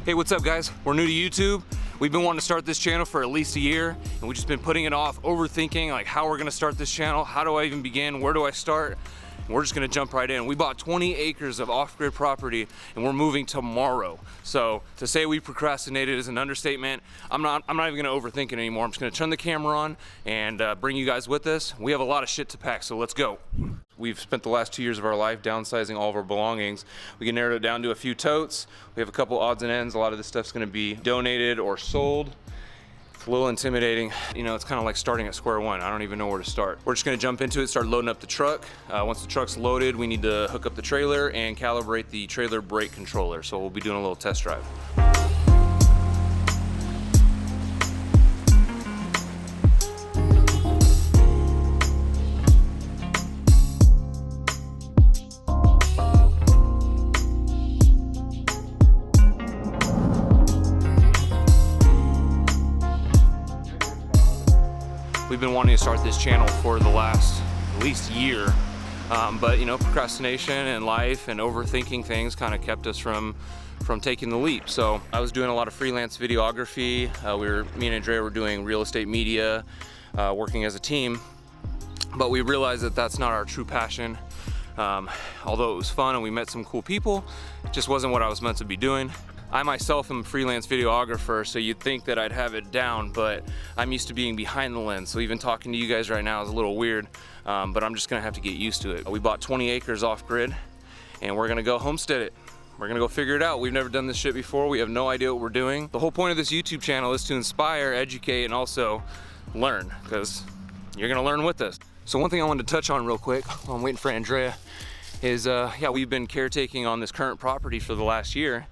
Hey, what's up guys? We're new to YouTube. We've been wanting to start this channel for at least a year, and we've just been putting it off, overthinking like how we're gonna start this channel, how do I even begin, where do I start? And we're just gonna jump right in. We bought 20 acres of off-grid property and we're moving tomorrow. So to say we procrastinated is an understatement. I'm not even gonna overthink it anymore. I'm just gonna turn the camera on and bring you guys with us. We have a lot of shit to pack, so let's go. We've spent the last 2 years of our life downsizing all of our belongings. We can narrow it down to a few totes. We have a couple odds and ends. A lot of this stuff's gonna be donated or sold. It's a little intimidating. You know, it's kind of like starting at square one. I don't even know where to start. We're just gonna jump into it, start loading up the truck. Once the truck's loaded, we need to hook up the trailer and calibrate the trailer brake controller. So we'll be doing a little test drive. We've been wanting to start this channel for the last at least year, but you know, procrastination and life and overthinking things kind of kept us from taking the leap. So I was doing a lot of freelance videography. Me and Andrea were doing real estate media, working as a team, but we realized that that's not our true passion. Although it was fun and we met some cool people, it just wasn't what I was meant to be doing. I myself am a freelance videographer, so you'd think that I'd have it down, but I'm used to being behind the lens, so even talking to you guys right now is a little weird, but I'm just gonna have to get used to it. We bought 20 acres off grid, and we're gonna go homestead it. We're gonna go figure it out. We've never done this shit before. We have no idea what we're doing. The whole point of this YouTube channel is to inspire, educate, and also learn, because you're gonna learn with us. So one thing I wanted to touch on real quick while I'm waiting for Andrea is, yeah, we've been caretaking on this current property for the last year.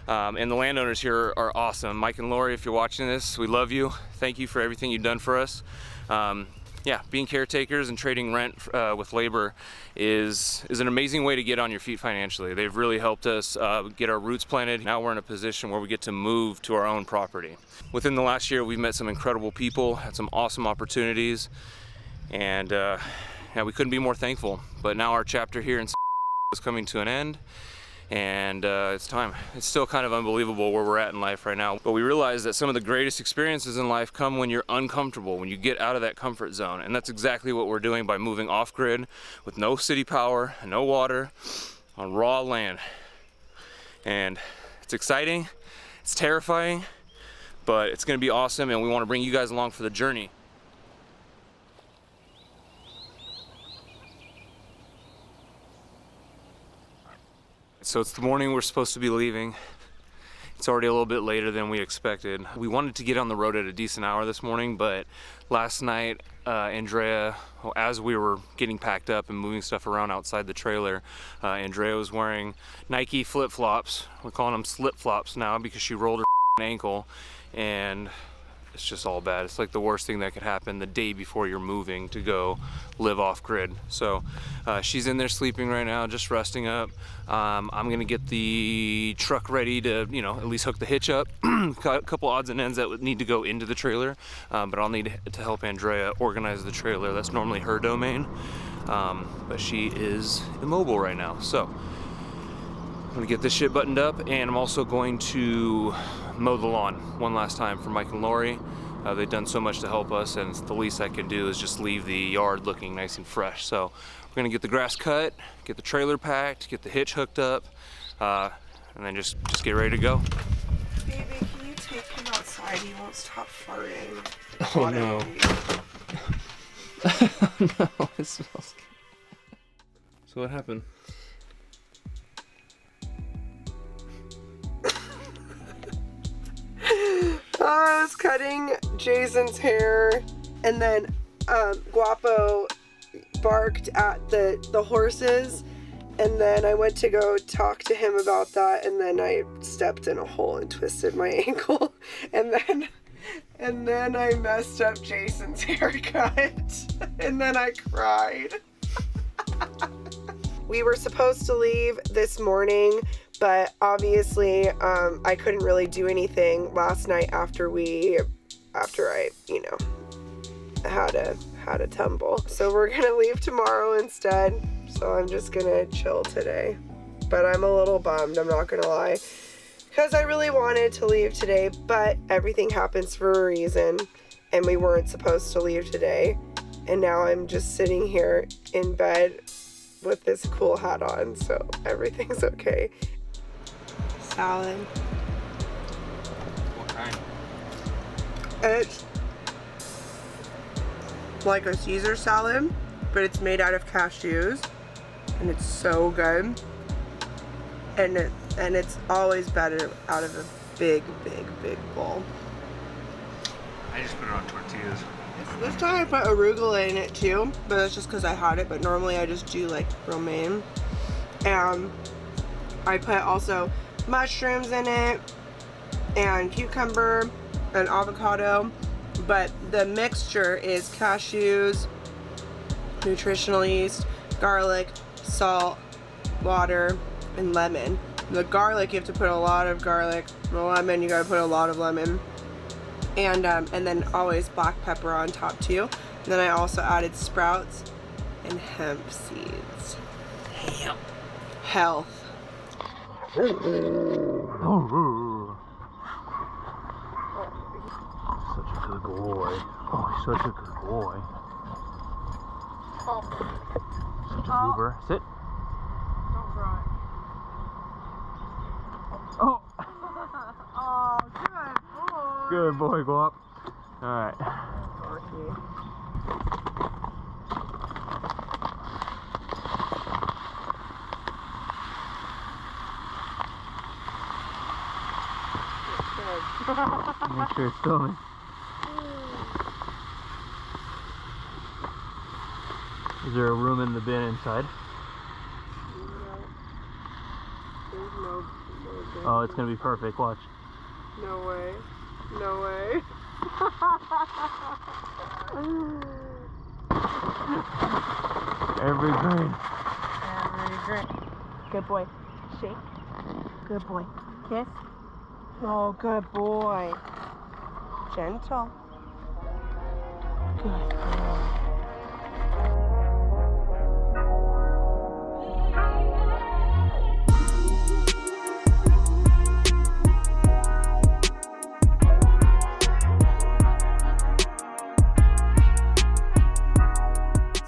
And the landowners here are awesome. Mike and Lori, if you're watching this, we love you. Thank you for everything you've done for us. Yeah, being caretakers and trading rent with labor is an amazing way to get on your feet financially. They've really helped us get our roots planted. Now we're in a position where we get to move to our own property. Within the last year, we've met some incredible people, had some awesome opportunities, and yeah, we couldn't be more thankful. But now our chapter here in is coming to an end. And it's time. It's still kind of unbelievable where we're at in life right now, but we realize that some of the greatest experiences in life come when you're uncomfortable, when you get out of that comfort zone, and that's exactly what we're doing by moving off grid with no city power and no water on raw land. And it's exciting, it's terrifying, but it's gonna be awesome, and we want to bring you guys along for the journey. So it's the morning we're supposed to be leaving. It's already a little bit later than we expected. We wanted to get on the road at a decent hour this morning, but last night, Andrea, as we were getting packed up and moving stuff around outside the trailer, Andrea was wearing Nike flip-flops. We're calling them slip-flops now because she rolled her ankle, and it's just all bad. It's like the worst thing that could happen the day before you're moving to go live off grid. So she's in there sleeping right now, just resting up. I'm gonna get the truck ready to, you know, at least hook the hitch up. Got a couple odds and ends that would need to go into the trailer, but I'll need to help Andrea organize the trailer. That's normally her domain, but she is immobile right now. So I'm gonna get this shit buttoned up, and I'm also going to mow the lawn one last time for Mike and Lori. They've done so much to help us, and the least I can do is just leave the yard looking nice and fresh. So we're gonna get the grass cut, get the trailer packed, get the hitch hooked up, and then just get ready to go. Baby, can you take him outside? He won't stop farting. Oh no. No, it smells good. So what happened? I was cutting Jason's hair, and then Guapo barked at the horses, and then I went to go talk to him about that, and then I stepped in a hole and twisted my ankle, and then I messed up Jason's haircut, and then I cried. We were supposed to leave this morning, but obviously I couldn't really do anything last night after I, you know, had a tumble. So we're gonna leave tomorrow instead. So I'm just gonna chill today. But I'm a little bummed, I'm not gonna lie. because I really wanted to leave today, but everything happens for a reason, and we weren't supposed to leave today. And now I'm just sitting here in bed with this cool hat on, so everything's okay. Salad. What kind? It's like a Caesar salad, but it's made out of cashews, and it's so good. And it's always better out of a big bowl. I just put it on tortillas. This time I put arugula in it too, but that's just because I had it, but normally I just do like romaine. And I put also mushrooms in it, and cucumber, and avocado, but the mixture is cashews, nutritional yeast, garlic, salt, water, and lemon. The garlic, you have to put a lot of garlic. The lemon, you gotta put a lot of lemon. And then always black pepper on top too. And then I also added sprouts and hemp seeds. Hemp. Health. Such a good boy. Oh, he's such a good boy. Such a goober. Sit. Don't cry. Oh. Oh, good boy. Good boy, Guap. Alright. Make sure it's filming. Is there a room in the bin inside? No. Oh, it's gonna be perfect. Watch. No way. No way. Every grain. Good boy. Shake. Good boy. Kiss. Oh, good boy. Gentle. Good boy.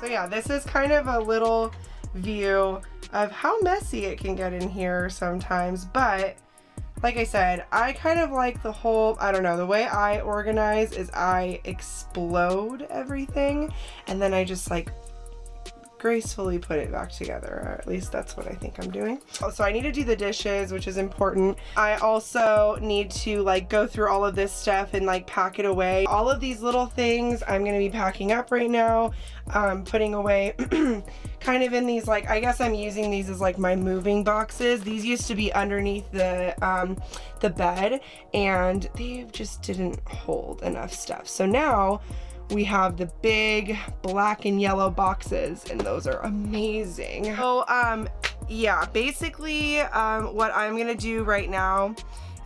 So yeah, this is kind of a little view of how messy it can get in here sometimes, but like I said, I kind of like the whole, I don't know, the way I organize is I explode everything and then I just like gracefully put it back together, or at least that's what I think I'm doing. So I need to do the dishes, which is important. I also need to like go through all of this stuff and like pack it away. All of these little things I'm gonna be packing up right now, putting away kind of in these, like, I guess I'm using these as like my moving boxes. These used to be underneath the bed and they just didn't hold enough stuff. So now we have the big black and yellow boxes, and those are amazing. So yeah, basically what I'm gonna do right now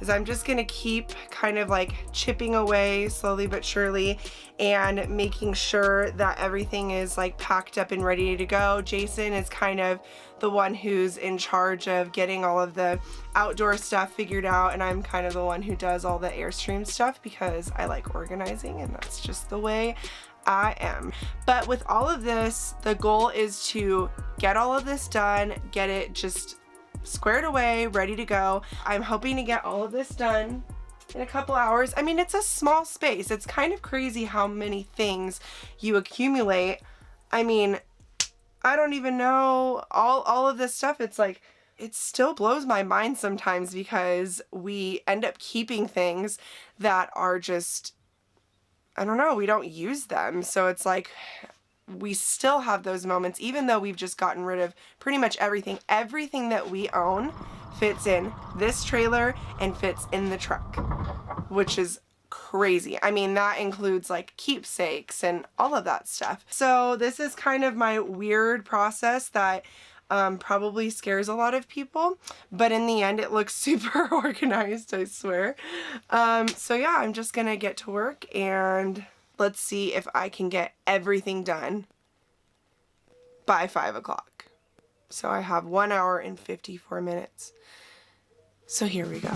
is I'm just gonna keep kind of like chipping away slowly but surely and making sure that everything is like packed up and ready to go. Jason is kind of the one who's in charge of getting all of the outdoor stuff figured out, and I'm kind of the one who does all the Airstream stuff because I like organizing and that's just the way I am. But with all of this, the goal is to get all of this done, get it just squared away, ready to go. I'm hoping to get all of this done in a couple hours. I mean, it's a small space. It's kind of crazy how many things you accumulate. I mean, I don't even know all of this stuff. It's like, it still blows my mind sometimes because we end up keeping things that are just, I don't know, we don't use them. So it's like, we still have those moments, even though we've just gotten rid of pretty much everything. Everything that we own fits in this trailer and fits in the truck, which is crazy. I mean, that includes like keepsakes and all of that stuff. So this is kind of my weird process that probably scares a lot of people, but in the end it looks super organized, I swear. So yeah, I'm just gonna get to work and let's see if I can get everything done by 5 o'clock. So I have 1 hour and 54 minutes. So here we go.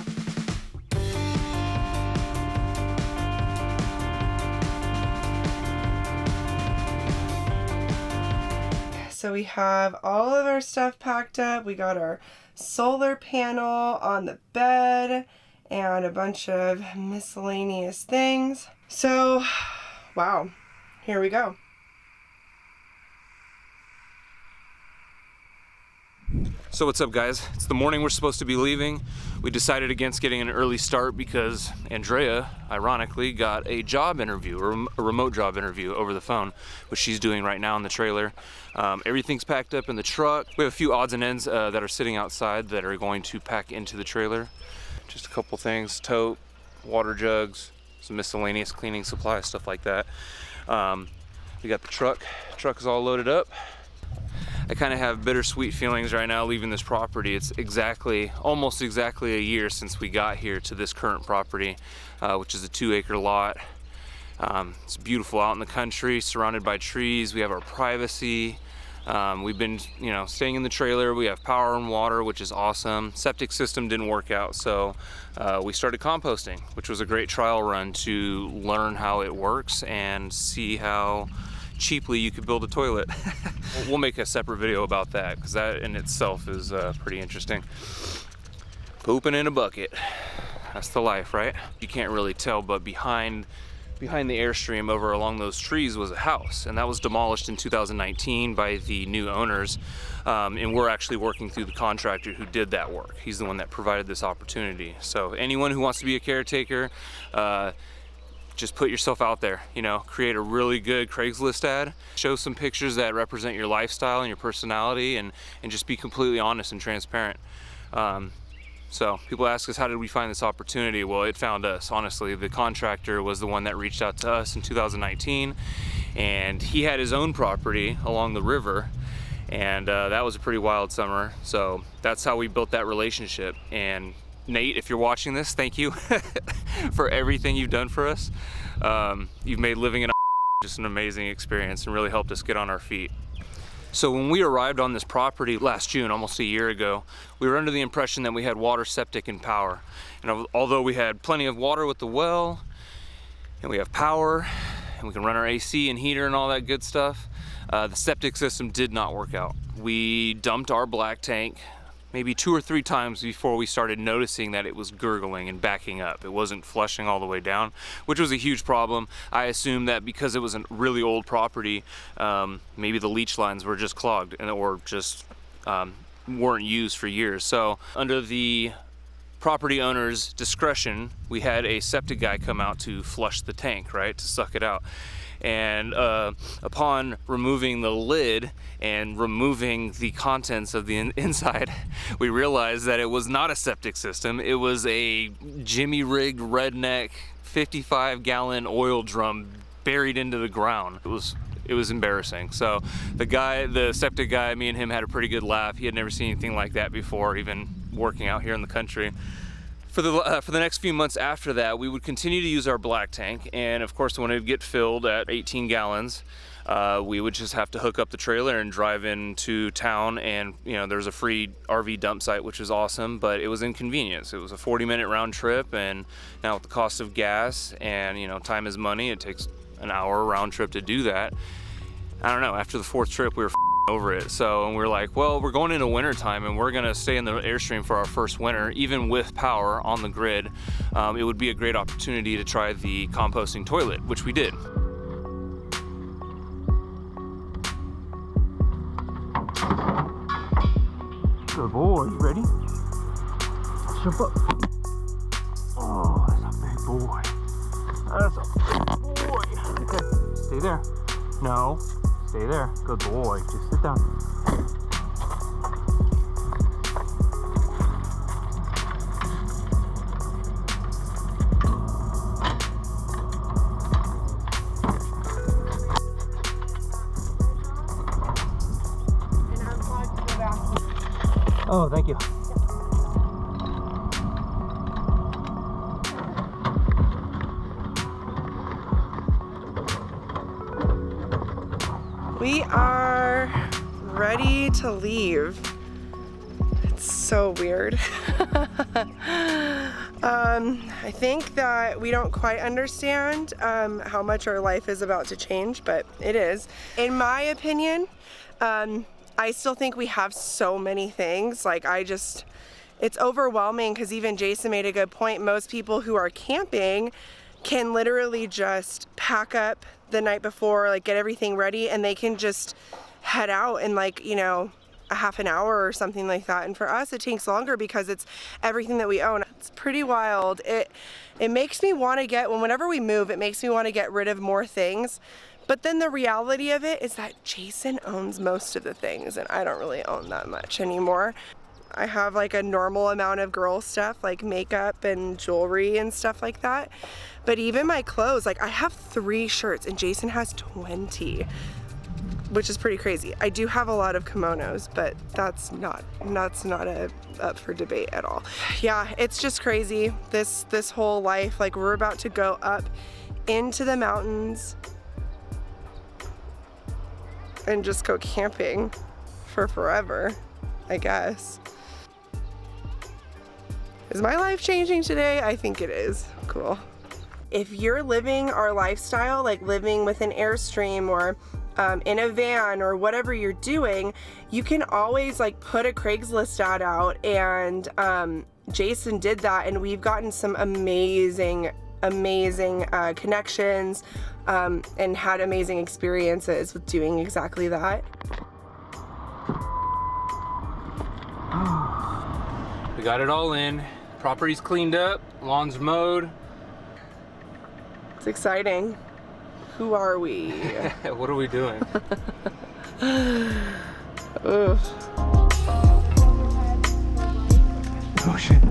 So we have all of our stuff packed up. We got our solar panel on the bed and a bunch of miscellaneous things. So, wow, here we go. So what's up, guys? It's the morning we're supposed to be leaving. We decided against getting an early start because Andrea, ironically, got a job interview, a remote job interview over the phone, which she's doing right now in the trailer. Everything's packed up in the truck. We have a few odds and ends that are sitting outside that are going to pack into the trailer. Just a couple things, tote, water jugs, some miscellaneous cleaning supplies, stuff like that. We got the truck. Truck is all loaded up. I kind of have bittersweet feelings right now leaving this property. It's almost exactly a year since we got here to this current property, which is a 2-acre lot. It's beautiful out in the country, surrounded by trees. We have our privacy. We've been, staying in the trailer. We have power and water, which is awesome. Septic system didn't work out, so we started composting, which was a great trial run to learn how it works and see how cheaply you could build a toilet. We'll make a separate video about that because that in itself is pretty interesting. Pooping in a bucket. That's the life, right? You can't really tell, but behind the Airstream over along those trees was a house, and that was demolished in 2019 by the new owners. And we're actually working through the contractor who did that work. He's the one that provided this opportunity. So anyone who wants to be a caretaker, just put yourself out there, create a really good Craigslist ad, show some pictures that represent your lifestyle and your personality, and just be completely honest and transparent. So people ask us, how did we find this opportunity? Well, it found us, honestly. The contractor was the one that reached out to us in 2019, and he had his own property along the river, and that was a pretty wild summer. So that's how we built that relationship. And Nate, if you're watching this, thank you for everything you've done for us. You've made living in just an amazing experience and really helped us get on our feet. So when we arrived on this property last June, almost a year ago, we were under the impression that we had water, septic, and power. And although we had plenty of water with the well, and we have power, and we can run our AC and heater and all that good stuff, the septic system did not work out. We dumped our black tank maybe 2 or 3 times before we started noticing that it was gurgling and backing up. It wasn't flushing all the way down, which was a huge problem. I assumed that because it was a really old property, maybe the leach lines were just clogged or just weren't used for years. So under the property owner's discretion, we had a septic guy come out to flush the tank, right, to suck it out. And upon removing the lid and removing the contents of the inside, we realized that it was not a septic system. It was a jimmy-rigged redneck 55-gallon oil drum buried into the ground. It was embarrassing. So the septic guy, me and him had a pretty good laugh. He had never seen anything like that before, even working out here in the country. For the next few months after that, we would continue to use our black tank, and of course when it would get filled at 18 gallons, we would just have to hook up the trailer and drive into town, and there's a free RV dump site, which was awesome, but it was inconvenience. It was a 40-minute round trip, and now with the cost of gas and time is money, it takes an hour round trip to do that. I don't know, after the 4th trip we were over it. And we're like, well, we're going into winter time and we're gonna stay in the Airstream for our first winter, even with power on the grid. It would be a great opportunity to try the composting toilet, which we did. Good boy, you ready? Jump up. Oh, that's a big boy. That's a big boy. Okay, stay there. No. Stay there. Good boy. Just sit down. Oh, thank you. We are ready to leave. It's so weird. I think that we don't quite understand how much our life is about to change, but it is. In my opinion, I still think we have so many things. Like it's overwhelming because even Jason made a good point. Most people who are camping can literally just pack up the night before, like get everything ready, and they can just head out in like, you know, a half an hour or something like that. And for us, it takes longer because it's everything that we own. It's pretty wild. It makes me want to get, whenever we move, it makes me want to get rid of more things. But then the reality of it is that Jason owns most of the things and I don't really own that much anymore. I have like a normal amount of girl stuff, like makeup and jewelry and stuff like that. But even my clothes, like I have 3 shirts and Jason has 20. Which is pretty crazy. I do have a lot of kimonos, but that's not up for debate at all. Yeah, it's just crazy. This whole life, like we're about to go up into the mountains and just go camping for forever, I guess. Is my life changing today? I think it is. Cool. If you're living our lifestyle, like living with an Airstream or in a van or whatever you're doing, you can always like put a Craigslist ad out, and Jason did that, and we've gotten some amazing connections and had amazing experiences with doing exactly that. We got it all in. Property's cleaned up, lawn's mowed. It's exciting. Who are we? What are we doing? Ugh. Oh shit.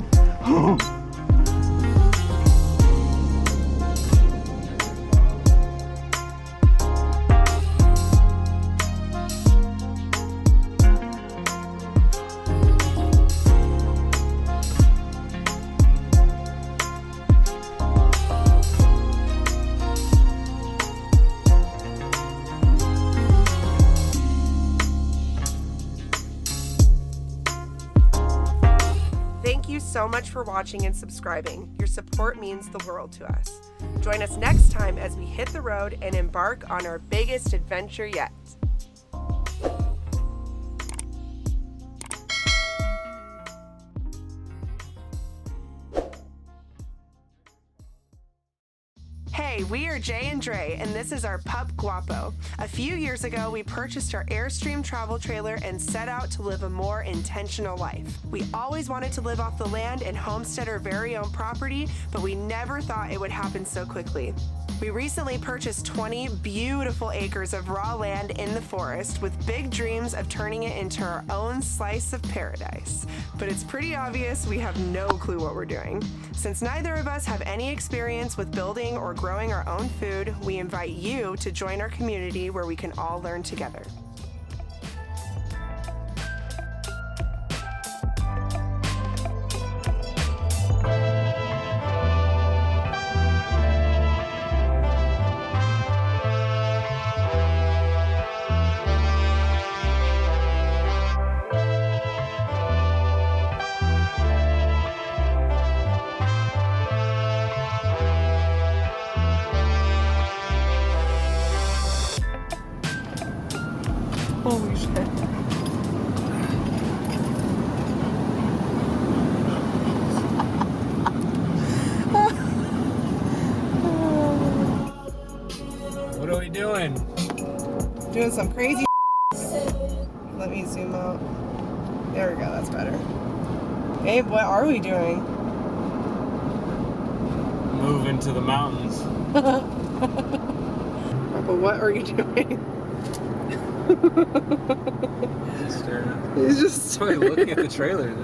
Thank you so much for watching and subscribing. Your support means the world to us. Join us next time as we hit the road and embark on our biggest adventure yet. Hey, we are Jay and Dre, and this is our pup Guapo. A few years ago, we purchased our Airstream travel trailer and set out to live a more intentional life. We always wanted to live off the land and homestead our very own property, but we never thought it would happen so quickly. We recently purchased 20 beautiful acres of raw land in the forest with big dreams of turning it into our own slice of paradise. But it's pretty obvious we have no clue what we're doing. Since neither of us have any experience with building or growing our own food, we invite you to join our community where we can all learn together. Holy shit. What are we doing? Doing some crazy Let me zoom out. There we go, that's better. Babe, what are we doing? Moving to the mountains. But what are you doing? He's just Probably looking at the trailer.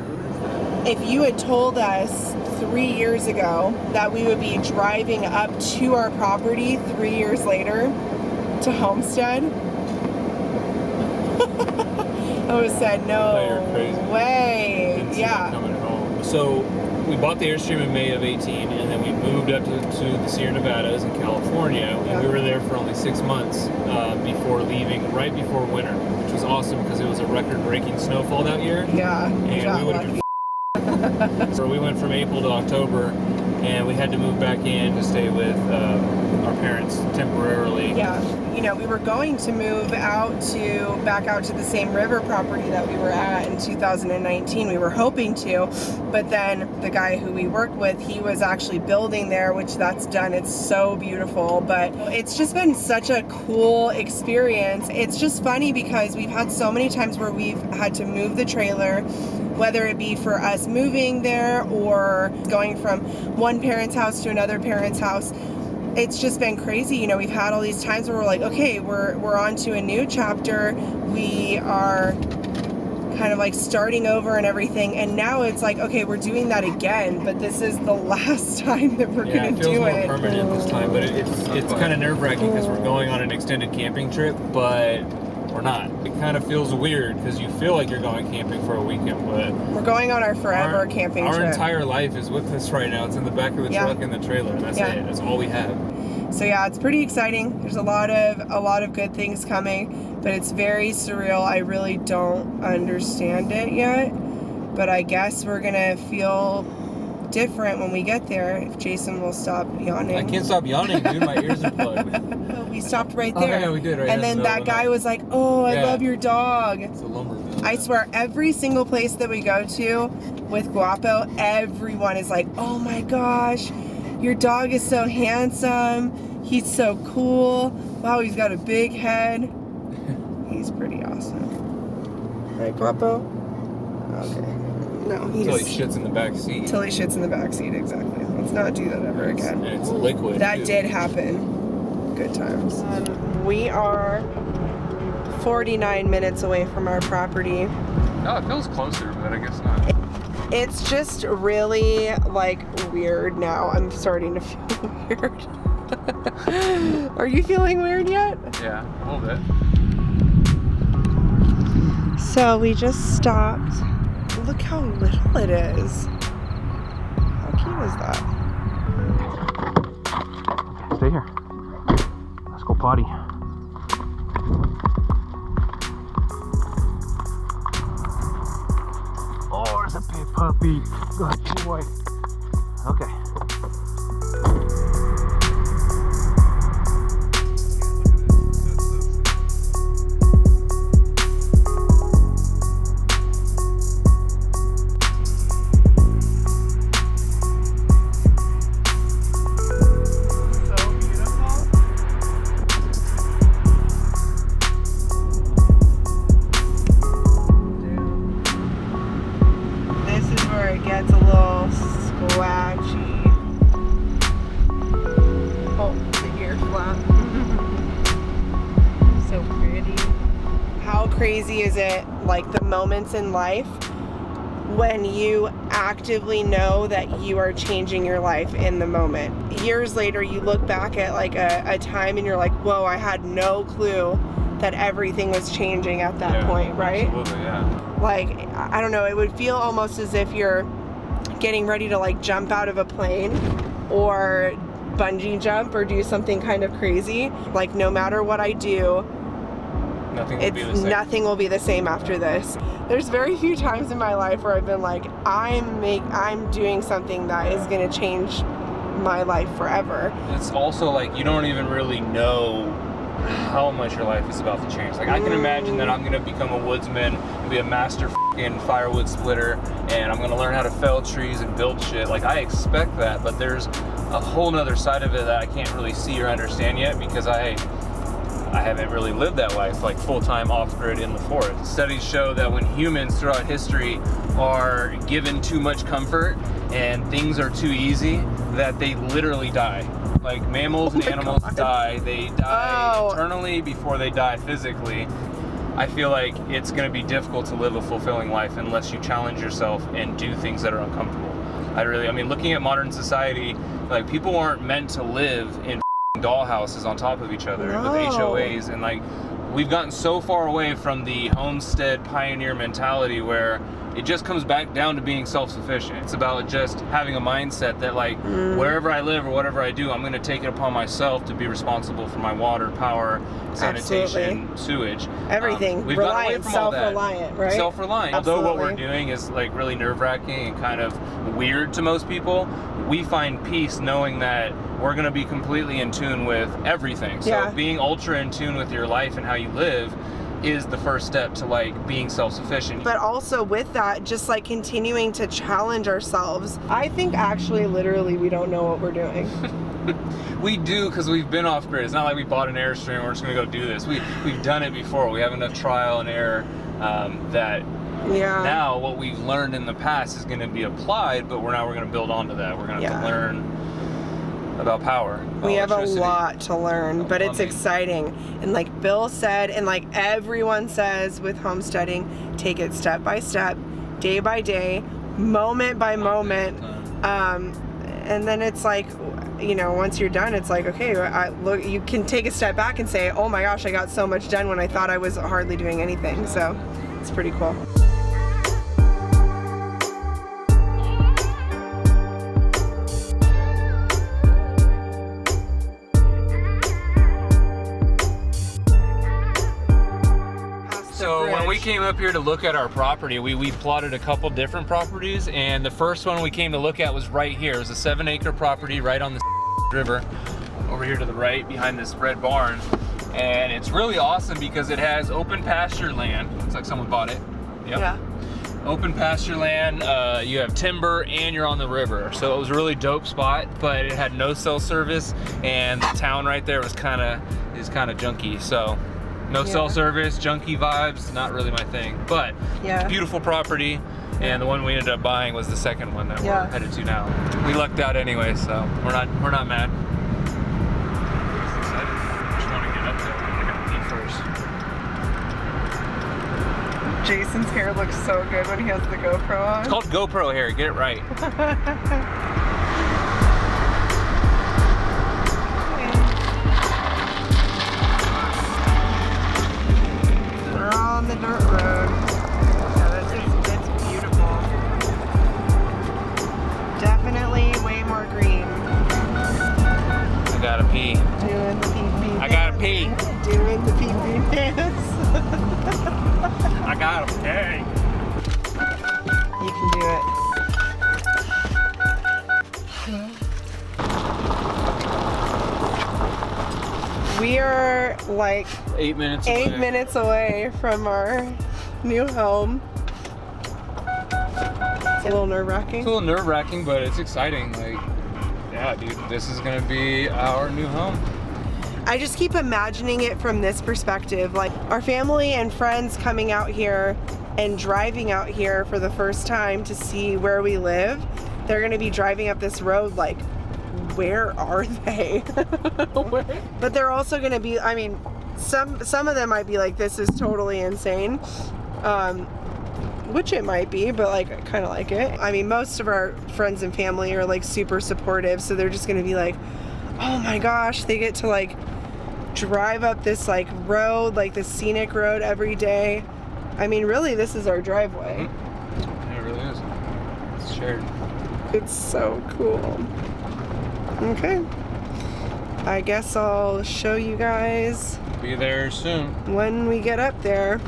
If you had told us 3 years ago that we would be driving up to our property 3 years later to homestead, I would have said no way. Yeah. So we bought the Airstream in May of 18, and then we moved up to the Sierra Nevadas in California. Yeah. And we were there for only 6 months before leaving, right before winter, which was awesome because it was a record-breaking snowfall that year. Yeah. And we would have been so we went from April to October, and we had to move back in to stay with our parents temporarily. Yeah. you know, we were going to move back out to the same river property that we were at in 2019. We were hoping to, but then the guy who we work with, he was actually building there, which that's done. It's so beautiful, but it's just been such a cool experience. It's just funny because we've had so many times where we've had to move the trailer, whether it be for us moving there or going from one parent's house to another parent's house. It's just been crazy. You know, we've had all these times where we're like, okay, we're on to a new chapter. We are kind of like starting over and everything. And now it's like, okay, we're doing that again, but this is the last time that we're going to do it. It feels more permanent this time, but it's kind of nerve-wracking because we're going on an extended camping trip, but we're not. It kind of feels weird because you feel like you're going camping for a weekend, but we're going on our forever camping trip. Our entire life is with us right now. It's in the back of the truck and the trailer, and that's it. That's all we have. So yeah, it's pretty exciting. There's a lot of good things coming, but it's very surreal. I really don't understand it yet, but I guess we're gonna feel different when we get there if Jason will stop yawning. I can't stop yawning, dude. My ears are plugged. We stopped right there. Oh, yeah, we did, right? And then that guy was like, "Oh, I love your dog." It's a lumberman. I swear, every single place that we go to with Guapo, everyone is like, "Oh my gosh, your dog is so handsome. He's so cool. Wow, he's got a big head." He's pretty awesome. Right, Guapo? Okay. No, Until he shits in the back seat. Until he shits in the back seat, exactly. Let's not do that ever again. And it's liquid. That did happen. Good times. We are 49 minutes away from our property. No, it feels closer, but I guess not. It's just really like weird now. I'm starting to feel weird. Are you feeling weird yet? Yeah, a little bit. So we just stopped. Look how little it is. How cute is that? Stay here. Let's go potty. Oh, there's a big puppy. Good boy. Okay. Crazy is it, like the moments in life when you actively know that you are changing your life in the moment. Years later, you look back at like a time and you're like, whoa, I had no clue that everything was changing at that point, right? Absolutely, yeah. Like, I don't know, it would feel almost as if you're getting ready to like jump out of a plane or bungee jump or do something kind of crazy. Like, no matter what I do, nothing will be the same after this. There's very few times in my life where I've been like, I'm doing something that is going to change my life forever. It's also like you don't even really know how much your life is about to change. Like I can imagine that I'm going to become a woodsman and be a master f***ing firewood splitter, and I'm going to learn how to fell trees and build shit. Like I expect that, but there's a whole nother side of it that I can't really see or understand yet because I haven't really lived that life, like full-time off-grid in the forest. Studies show that when humans throughout history are given too much comfort and things are too easy, that they literally die. Like mammals and animals die. They die eternally before they die physically. I feel like it's going to be difficult to live a fulfilling life unless you challenge yourself and do things that are uncomfortable. I mean, looking at modern society, like people aren't meant to live in dollhouses on top of each other with HOAs, and like we've gotten so far away from the homestead pioneer mentality where it just comes back down to being self-sufficient. It's about just having a mindset that like wherever I live or whatever I do, I'm going to take it upon myself to be responsible for my water, power, sanitation, sewage, everything. We've gotten away from all that. Self-reliant, right? Self-reliant. Although what we're doing is like really nerve-wracking and kind of weird to most people, we find peace knowing that we're gonna be completely in tune with everything. So being ultra in tune with your life and how you live is the first step to like being self-sufficient. But also with that, just like continuing to challenge ourselves. I think actually literally we don't know what we're doing. We do, because we've been off grid. It's not like we bought an Airstream and we're just gonna go do this. We've done it before. We have enough trial and error that now what we've learned in the past is gonna be applied, but we're gonna build onto that. We're gonna have to learn about power. We have a lot to learn, but it's exciting. And like Bill said, and like everyone says with homesteading, take it step by step, day by day, moment by moment. And then it's like, you know, once you're done, it's like, okay, look, you can take a step back and say, oh my gosh, I got so much done when I thought I was hardly doing anything. So it's pretty cool. So when we came up here to look at our property, we plotted a couple different properties, and the first one we came to look at was right here. It was a 7-acre property right on the river, over here to the right behind this red barn. And it's really awesome because it has open pasture land. Looks like someone bought it. Yep. Yeah. Open pasture land, you have timber, and you're on the river. So it was a really dope spot, but it had no cell service, and the town right there was kind of junky. So no cell service, junky vibes, not really my thing. But it's a beautiful property, and the one we ended up buying was the second one that we're headed to now. We lucked out anyway, so we're not mad. Excited. Just want to get up there. I gotta pee first. Jason's hair looks so good when he has the GoPro on. It's called GoPro hair. Get it right. The dirt road. Yeah, it's beautiful. Definitely way more green. I gotta pee. Doing the pee-pee. I gotta pee. Doing the pee-pee dance. I gotta pee. You can do it. We are like 8 minutes away from our new home. It's a little nerve-wracking. It's a little nerve-wracking, but it's exciting. Like, yeah, dude, this is gonna be our new home. I just keep imagining it from this perspective. Like our family and friends coming out here and driving out here for the first time to see where we live. They're gonna be driving up this road like, where are they? But they're also gonna be, I mean, some of them might be like, this is totally insane. Which it might be, but like, I kind of like it. I mean, most of our friends and family are like super supportive, so they're just gonna be like, oh my gosh, they get to like drive up this like road, like this scenic road every day. I mean, really, this is our driveway. Mm-hmm. It really is. It's shared. It's so cool. Okay. I guess I'll show you guys. Be there soon. When we get up there.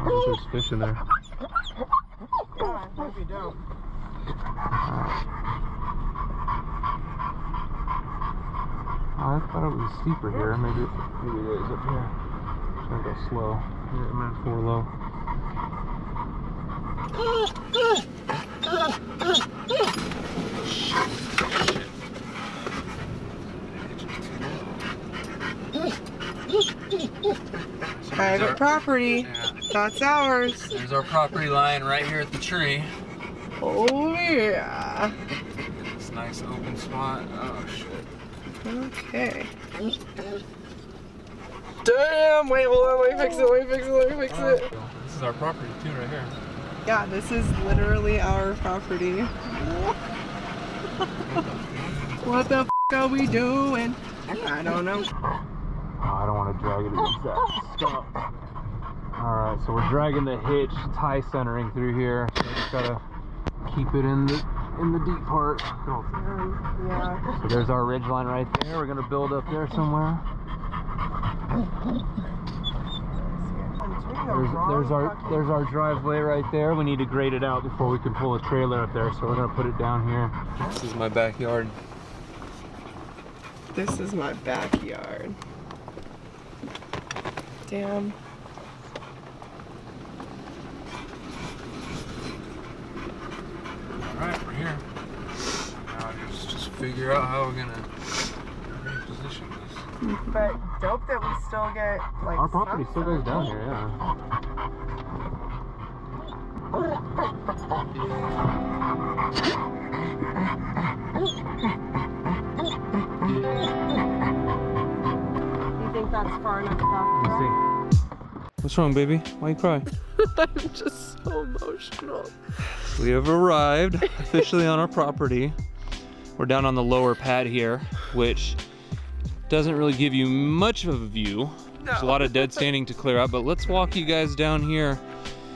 There's fish in there. Yeah, that'd be dope. I thought it was steeper here. Maybe it is up here. Should I go slow? Yeah, I'm at 4 low. Private property. Yeah. That's ours. There's our property line right here at the tree. Oh yeah. It's a nice open spot. Oh shit. Okay. Damn! Wait, hold on. Let me fix it. This is our property too, right here. Yeah, this is literally our property. What the f are we doing? I don't know. Oh, I don't want to drag it against that stump. Alright, so we're dragging the hitch, tie centering through here. So just gotta keep it in the deep part. Yeah. So there's our ridge line right there. We're gonna build up there somewhere. There's our driveway right there. We need to grade it out before we can pull a trailer up there, so we're gonna put it down here. This is my backyard. This is my backyard. Damn. Alright, we're here. Now just figure out how we're gonna reposition this. But dope that we still get like Our property still goes down here, yeah. You think that's far enough back? Let me see. What's wrong, baby? Why you cry? I'm just so emotional. We have arrived officially on our property. We're down on the lower pad here, which doesn't really give you much of a view. There's a lot of dead standing to clear out, but let's walk you guys down here.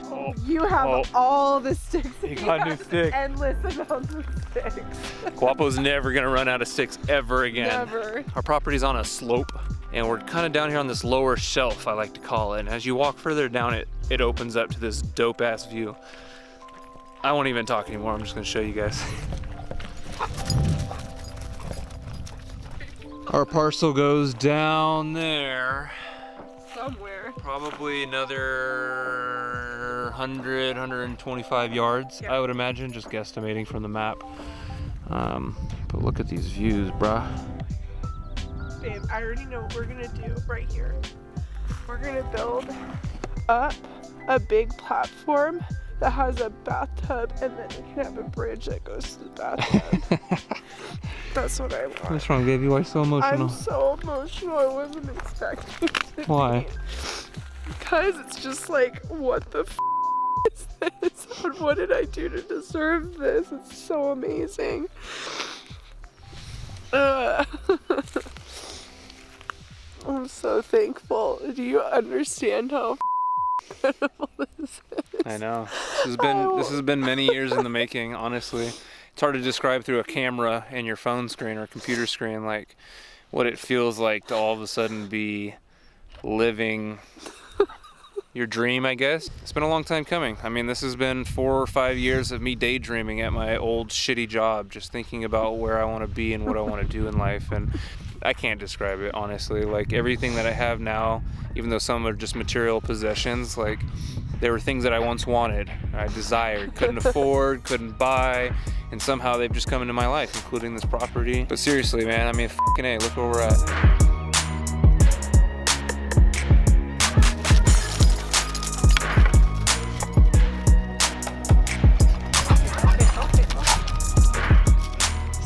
Oh, you have all the sticks. You got a new stick. Endless amounts of sticks. Guapo's never gonna run out of sticks ever again. Never. Our property's on a slope, and we're kind of down here on this lower shelf, I like to call it. And as you walk further down it opens up to this dope ass view. I won't even talk anymore, I'm just gonna show you guys. Our parcel goes down there. Somewhere. Probably another 100, 125 yards, Yeah. I would imagine, just guesstimating from the map. But look at these views, bruh. Babe, I already know what we're gonna do right here. We're gonna build up a big platform that has a bathtub, and then we can have a bridge that goes to the bathtub. That's what I want. What's wrong, baby? Why so emotional? I'm so emotional. I wasn't expecting to Why? be. Because it's just like, what the is this? And what did I do to deserve this? It's so amazing. I'm so thankful. Do you understand how incredible this is? I know. This has been many years in the making, honestly. It's hard to describe through a camera and your phone screen or computer screen, like what it feels like to all of a sudden be living your dream, I guess. It's been a long time coming. I mean, this has been 4 or 5 years of me daydreaming at my old shitty job, just thinking about where I want to be and what I want to do in life. And I can't describe it, honestly. Like, everything that I have now, even though some are just material possessions, like, there were things that I once wanted, I desired, couldn't afford, couldn't buy, and somehow they've just come into my life, including this property. But seriously, man, I mean, fucking A, look where we're at.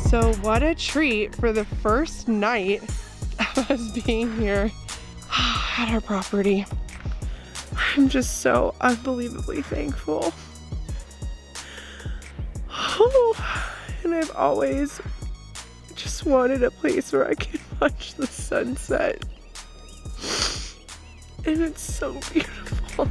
So what a treat for the first night of us being here at our property. I'm just so unbelievably thankful. And I've always just wanted a place where I can watch the sunset. And it's so beautiful.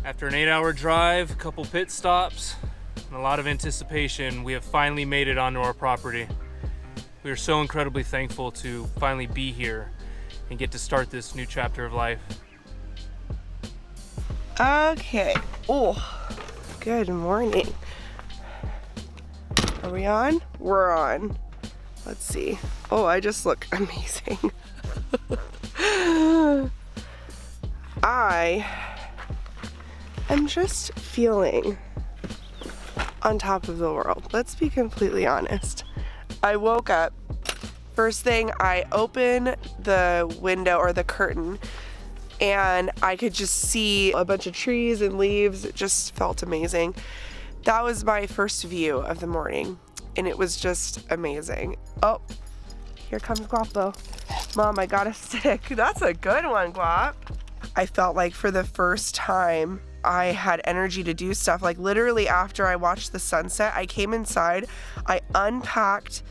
After an 8-hour drive, a couple pit stops, and a lot of anticipation, we have finally made it onto our property. We are so incredibly thankful to finally be here and get to start this new chapter of life. Okay. Oh, good morning. Are we on? We're on. Let's see. Oh, I just look amazing. I'm just feeling on top of the world. Let's be completely honest. I woke up. First thing, I opened the window or the curtain, and I could just see a bunch of trees and leaves. It just felt amazing. That was my first view of the morning, and it was just amazing. Oh, here comes Guapo. Mom, I got a stick. That's a good one, Guap. I felt like for the first time, I had energy to do stuff. Like, literally after I watched the sunset, I came inside, I unpacked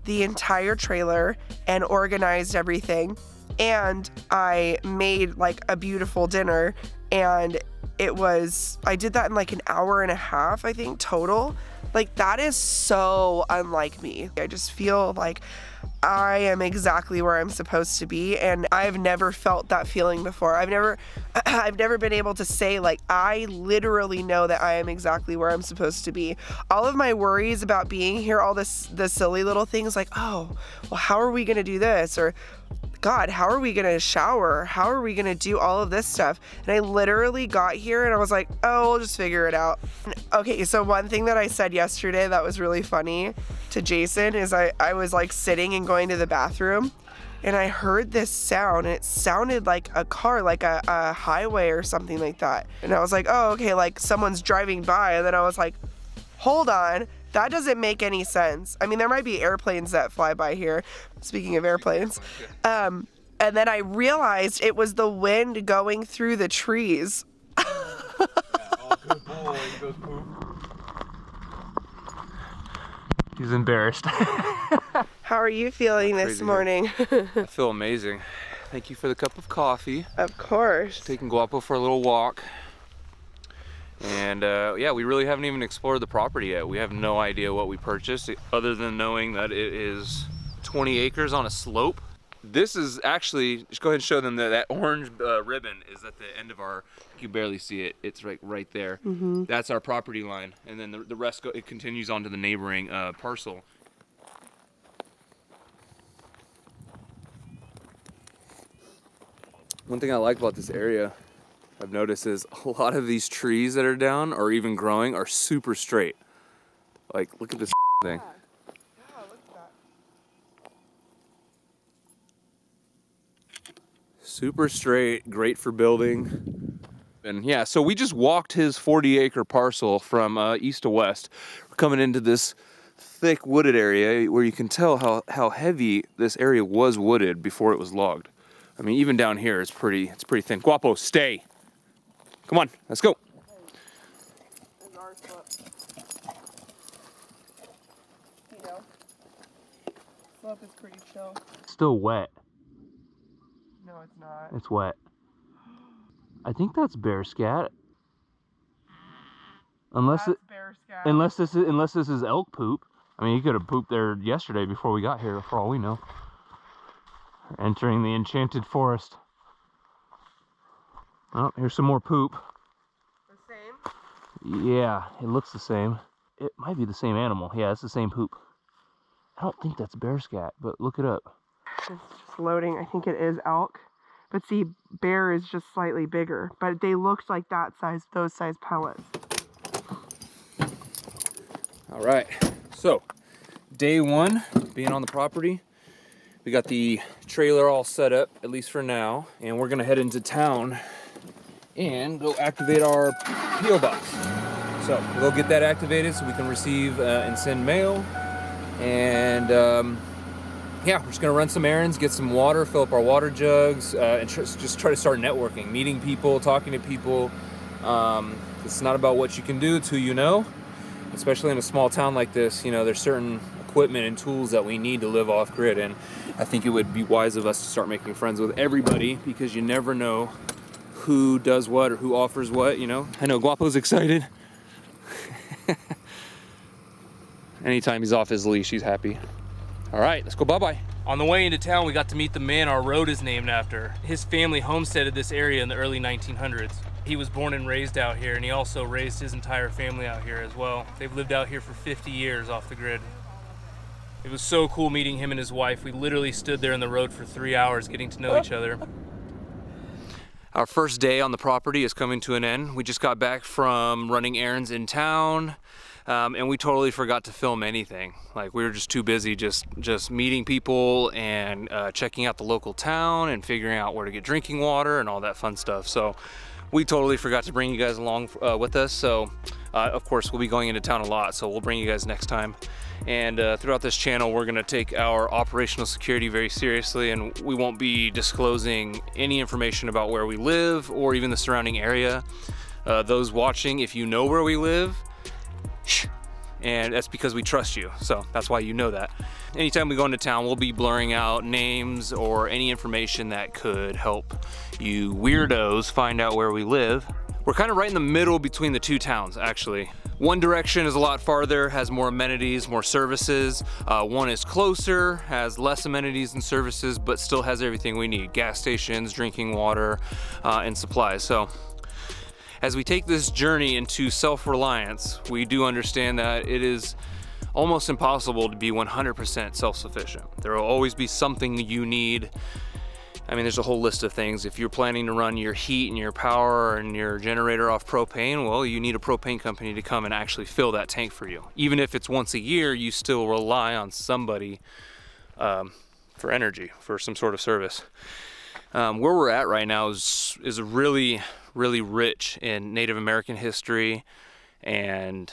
the entire trailer and organized everything. and I made like a beautiful dinner, and I did that in like an hour and a half, I think, total. Like, that is so unlike me. I just feel like I am exactly where I'm supposed to be, and I've never felt that feeling before. I've never been able to say, like, I literally know that I am exactly where I'm supposed to be. All of my worries about being here, the silly little things like, oh, well, how are we gonna do this? Or, God, how are we gonna shower? How are we gonna do all of this stuff? And I literally got here and I was like, oh, we'll just figure it out. Okay, so one thing that I said yesterday that was really funny to Jason is I was like sitting and going to the bathroom, and I heard this sound, and it sounded like a car, like a highway or something like that. And I was like, oh, okay, like someone's driving by. And then I was like, hold on, that doesn't make any sense. I mean, there might be airplanes that fly by here. Speaking of airplanes. And then I realized it was the wind going through the trees. Yeah, oh, good boy. He goes poop. He's embarrassed. How are you feeling this morning? I feel amazing. Thank you for the cup of coffee. Of course. Taking Guapo for a little walk. And yeah, we really haven't even explored the property yet. We have no idea what we purchased, other than knowing that it is 20 acres on a slope. This is actually, just go ahead and show them that orange ribbon is at the end of our, you can barely see it, it's right there. Mm-hmm. That's our property line. And then the rest, it continues on to the neighboring parcel. One thing I like about this area, I've noticed, is a lot of these trees that are down or even growing are super straight. Like, look at this thing. Yeah, look at that. Super straight, great for building. And yeah, so we just walked his 40-acre parcel from east to west. We're coming into this thick wooded area where you can tell how heavy this area was wooded before it was logged. I mean, even down here, it's pretty thin. Guapo, stay. Come on, let's go. There's our slope. You know, slope is pretty chill. It's still wet. No, it's not. It's wet. I think that's bear scat. Unless bear scat. unless this is elk poop. I mean, he could have pooped there yesterday before we got here, for all we know. We're entering the enchanted forest. Oh, here's some more poop. The same? Yeah, it looks the same. It might be the same animal. Yeah, it's the same poop. I don't think that's bear scat, but look it up. It's just loading. I think it is elk. But see, bear is just slightly bigger. But they looked like that size, those size pellets. All right, so day one, being on the property. We got the trailer all set up, at least for now. And we're gonna head into town and go activate our P.O. box. So we'll get that activated so we can receive and send mail. And yeah, we're just gonna run some errands, get some water, fill up our water jugs, and just try to start networking, meeting people, talking to people. It's not about what you can do, it's who you know. Especially in a small town like this, you know, there's certain equipment and tools that we need to live off grid, and I think it would be wise of us to start making friends with everybody, because you never know who does what or who offers what, you know. I know Guapo's excited. Anytime he's off his leash, he's happy. All right, let's go bye-bye. On the way into town, we got to meet the man our road is named after. His family homesteaded this area in the early 1900s. He was born and raised out here, and he also raised his entire family out here as well. They've lived out here for 50 years off the grid. It was so cool meeting him and his wife. We literally stood there in the road for 3 hours getting to know each other. Our first day on the property is coming to an end. We just got back from running errands in town, and we totally forgot to film anything. Like, we were just too busy just meeting people and checking out the local town and figuring out where to get drinking water and all that fun stuff. So we totally forgot to bring you guys along with us. So of course, we'll be going into town a lot, so we'll bring you guys next time. And throughout this channel, we're gonna take our operational security very seriously, and we won't be disclosing any information about where we live or even the surrounding area. Those watching, if you know where we live, shh, and that's because we trust you. So that's why you know that. Anytime we go into town, we'll be blurring out names or any information that could help you weirdos find out where we live. We're kind of right in the middle between the two towns, actually. One direction is a lot farther, has more amenities, more services. One is closer, has less amenities and services, but still has everything we need. Gas stations, drinking water, and supplies. So as we take this journey into self-reliance, we do understand that it is almost impossible to be 100% self-sufficient. There will always be something you need. I mean, there's a whole list of things. If you're planning to run your heat and your power and your generator off propane, well, you need a propane company to come and actually fill that tank for you. Even if it's once a year, you still rely on somebody for energy, for some sort of service. Where we're at right now is really, really rich in Native American history, and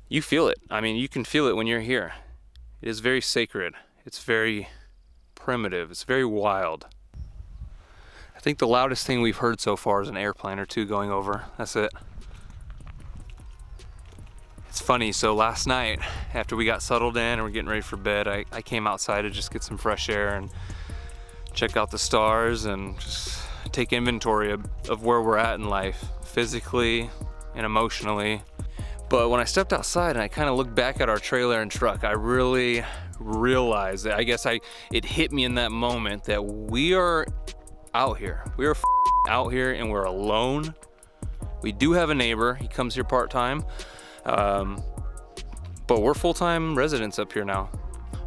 you feel it. I mean, you can feel it when you're here. It is very sacred. It's very primitive. It's very wild. I think the loudest thing we've heard so far is an airplane or two going over. That's it. It's funny, so last night after we got settled in and we're getting ready for bed, I came outside to just get some fresh air and check out the stars and just take inventory of where we're at in life, physically and emotionally. But when I stepped outside and I kind of looked back at our trailer and truck, I really realized that, I guess it hit me in that moment that we are out here. We are out here and we're alone. We do have a neighbor. He comes here part-time, but we're full-time residents up here now.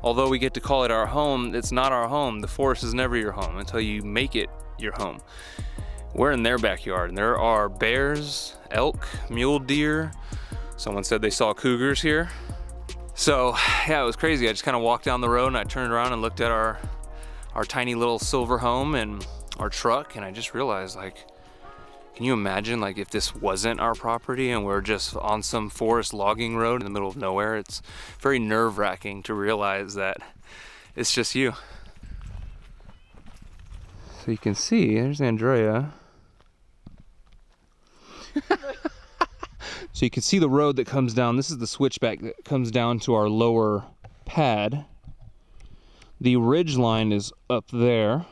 Although we get to call it our home, it's not our home. The forest is never your home until you make it your home. We're in their backyard and there are bears, elk, mule deer. Someone said they saw cougars here. So yeah, it was crazy. I just kind of walked down the road and I turned around and looked at our tiny little silver home and our truck, and I just realized, like, can you imagine, like, if this wasn't our property and we're just on some forest logging road in the middle of nowhere? It's very nerve-wracking to realize that it's just you. So you can see, there's Andrea. So you can see the road that comes down. This is the switchback that comes down to our lower pad. The ridge line is up there.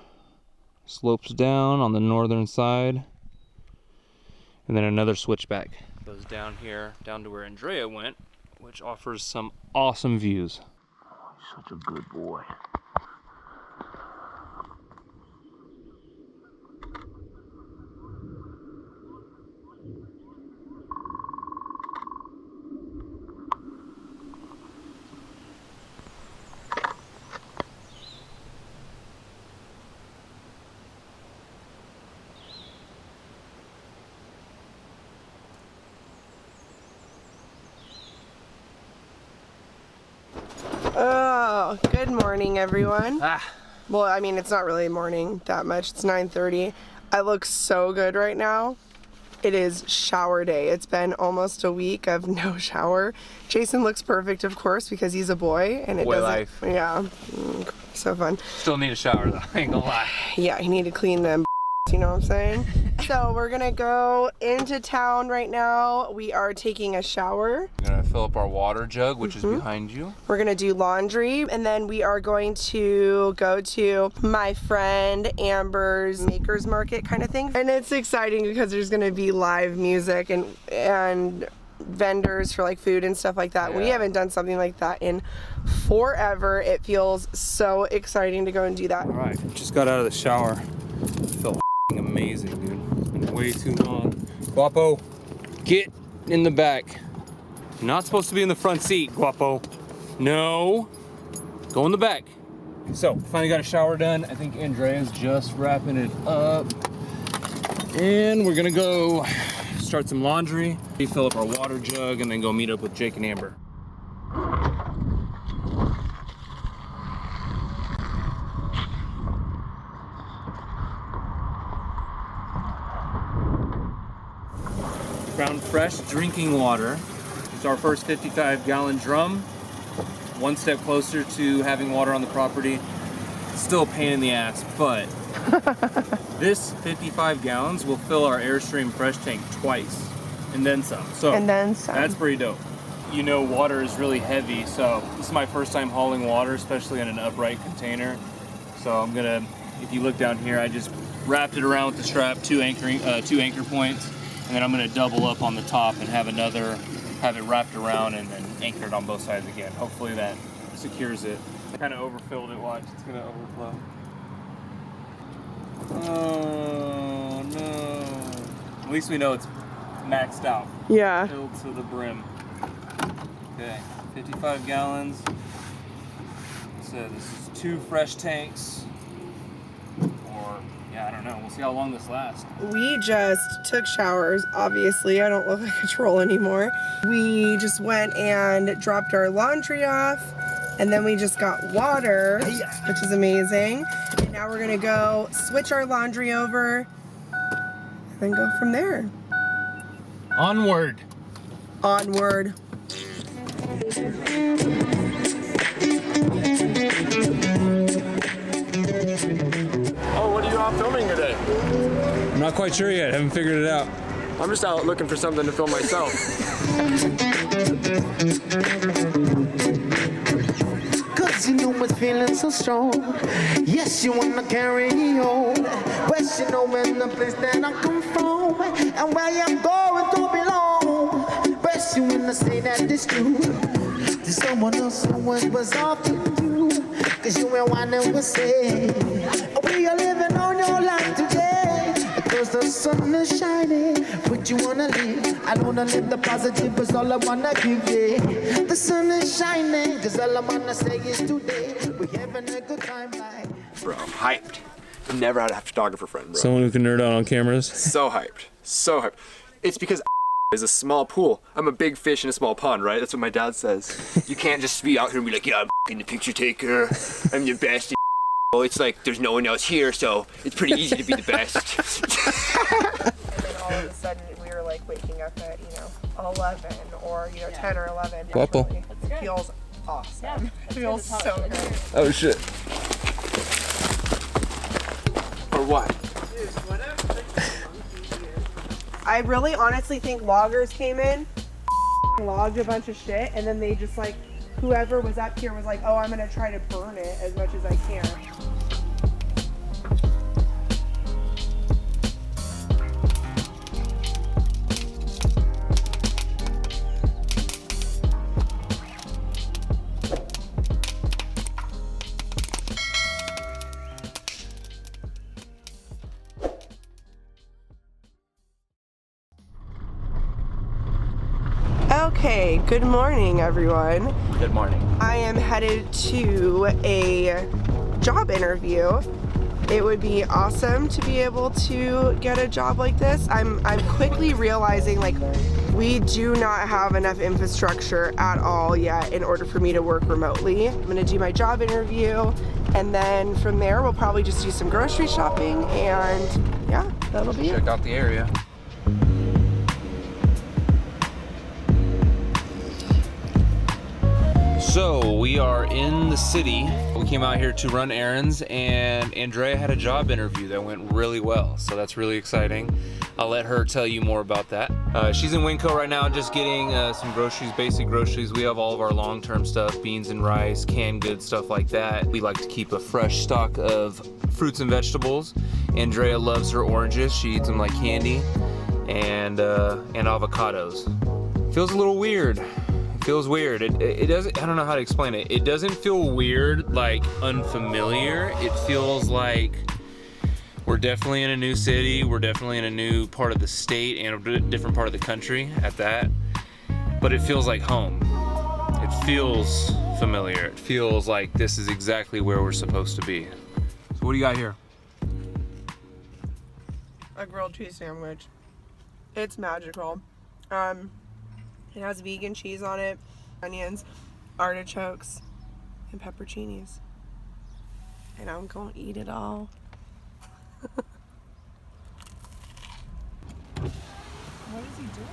Slopes down on the northern side. And then another switchback goes down here, down to where Andrea went, which offers some awesome views. Oh, he's such a good boy. Oh, good morning, everyone. Well, I mean, it's not really morning that much. It's 9:30. I look so good right now. It is shower day. It's been almost a week of no shower. Jason looks perfect, of course, because he's a boy, and it boy doesn't. Life. Yeah, so fun. Still need a shower though, I ain't gonna lie. Yeah, you need to clean them. You know what I'm saying? So we're gonna go into town right now. We are taking a shower. We're gonna fill up our water jug, which is behind you. We're gonna do laundry, and then we are going to go to my friend Amber's Maker's Market kind of thing. And it's exciting because there's gonna be live music and vendors for like food and stuff like that. Yeah. We haven't done something like that in forever. It feels so exciting to go and do that. All right, just got out of the shower. Felt amazing, dude. It's been way too long. Guapo, get in the back. You're not supposed to be in the front seat, Guapo. No, go in the back. So, finally got a shower done. I think Andrea's just wrapping it up. And we're gonna go start some laundry, refill up our water jug, and then go meet up with Jake and Amber. Found fresh drinking water. It's our first 55-gallon drum. One step closer to having water on the property. Still a pain in the ass, but this 55 gallons will fill our Airstream fresh tank twice and then some. So And then some. that's pretty dope. You know, water is really heavy, so this is my first time hauling water, especially in an upright container. So I'm gonna, if you look down here, I just wrapped it around with the strap, two anchor points, and then I'm gonna double up on the top and have it wrapped around and then anchored on both sides again. Hopefully that secures it. Kind of overfilled it, watch, it's gonna overflow. Oh no. At least we know it's maxed out. Yeah. Filled to the brim. Okay, 55 gallons. So this is 2 fresh tanks. Or, yeah, I don't know. We'll see how long this lasts. We just took showers, obviously. I don't look like a troll anymore. We just went and dropped our laundry off, and then we just got water, which is amazing. And now we're gonna go switch our laundry over and then go from there. Onward. Onward. Oh, what are you out filming today? I'm not quite sure yet. Haven't figured it out. I'm just out looking for something to film myself. Cause you know it's feeling so strong. Yes, you wanna carry on. But you know in the place that I come from and where I'm going to belong. But you wanna say that it's true. To someone else who was off you. Cause you ain't one that will say we are living on your life today. Because the sun is shining, but you wanna live. I wanna live the positive, cause all I wanna give you. The sun is shining, cause all I wanna say is today. We're having a good time, like. Bro, I'm hyped. I've never had a photographer friend, bro. Someone who can nerd out on cameras. So hyped. So hyped. It's because is a small pool. I'm a big fish in a small pond, right? That's what my dad says. You can't just be out here and be like, yeah, I'm the picture taker. I'm the best. It's like there's no one else here, so it's pretty easy to be the best. And then all of a sudden we were like waking up at, 11 or, 10 or 11. Guapo. It feels awesome. It feels so good. Oh shit. Or what? I really honestly think loggers came in, logged a bunch of shit, and then they just like, whoever was up here was like, oh, I'm gonna try to burn it as much as I can. Okay, good morning, everyone. Good morning. I am headed to a job interview. It would be awesome to be able to get a job like this. I'm quickly realizing like we do not have enough infrastructure at all yet in order for me to work remotely. I'm gonna do my job interview, and then from there we'll probably just do some grocery shopping, and yeah, that'll be it. Check out the area. So we are in the city. We came out here to run errands, and Andrea had a job interview that went really well. So that's really exciting. I'll let her tell you more about that. She's in Winco right now, just getting some groceries, basic groceries. We have all of our long-term stuff, beans and rice, canned goods, stuff like that. We like to keep a fresh stock of fruits and vegetables. Andrea loves her oranges. She eats them like candy, and avocados. Feels a little weird. Feels weird. It doesn't, I don't know how to explain it. It doesn't feel weird, like unfamiliar. It feels like we're definitely in a new city. We're definitely in a new part of the state and a different part of the country at that. But it feels like home. It feels familiar. It feels like this is exactly where we're supposed to be. So what do you got here? A grilled cheese sandwich. It's magical. It has vegan cheese on it, onions, artichokes, and pepperoncinis. And I'm gonna eat it all. What is he doing?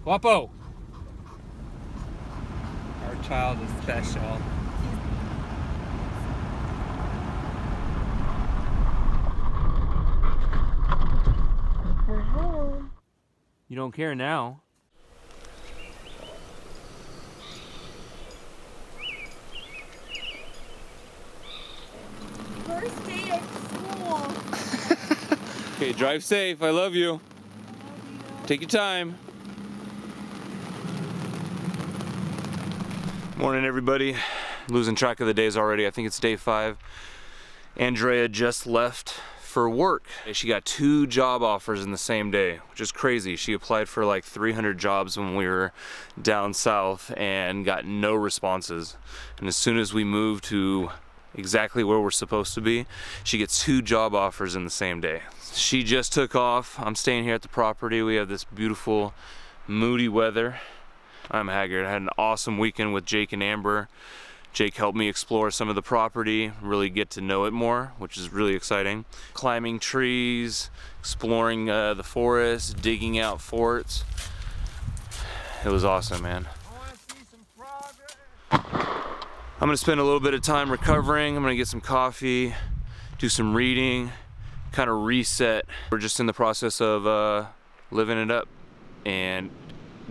Guapo! Our child is special. You don't care now. First day at school. Okay, drive safe. I love you. Take your time. Morning, everybody. Losing track of the days already. I think it's day 5. Andrea just left for work. She got 2 job offers in the same day, which is crazy. She applied for like 300 jobs when we were down south and got no responses. And as soon as we moved to exactly where we're supposed to be, she gets 2 job offers in the same day. She just took off. I'm staying here at the property. We have this beautiful, moody weather. I'm haggard. I had an awesome weekend with Jake and Amber. Jake helped me explore some of the property, really get to know it more, which is really exciting. Climbing trees, exploring the forest, digging out forts. It was awesome, man. I'm gonna spend a little bit of time recovering. I'm gonna get some coffee, do some reading, kind of reset. We're just in the process of living it up and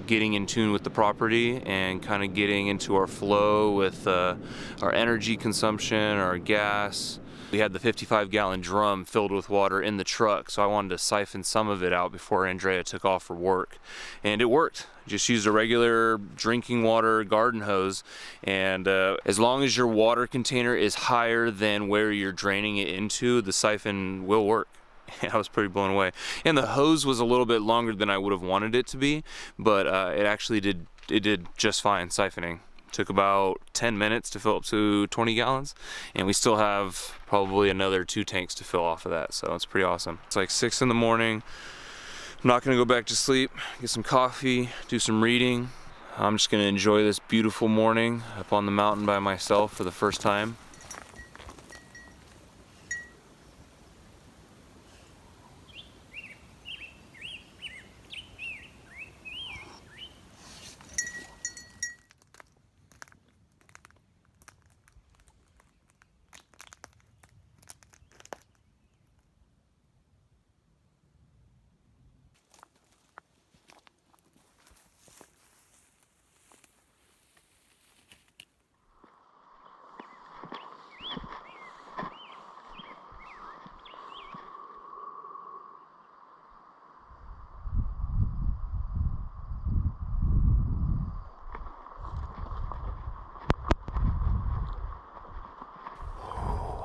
getting in tune with the property and kind of getting into our flow with our energy consumption, our gas. We had the 55-gallon drum filled with water in the truck, so I wanted to siphon some of it out before Andrea took off for work. And it worked. Just used a regular drinking water garden hose, and as long as your water container is higher than where you're draining it into, the siphon will work. I was pretty blown away. And the hose was a little bit longer than I would have wanted it to be, but it actually did just fine siphoning. Took about 10 minutes to fill up to 20 gallons, and we still have probably another 2 tanks to fill off of that, so it's pretty awesome. It's like 6 in the morning. I'm not gonna go back to sleep, get some coffee, do some reading. I'm just gonna enjoy this beautiful morning up on the mountain by myself for the first time.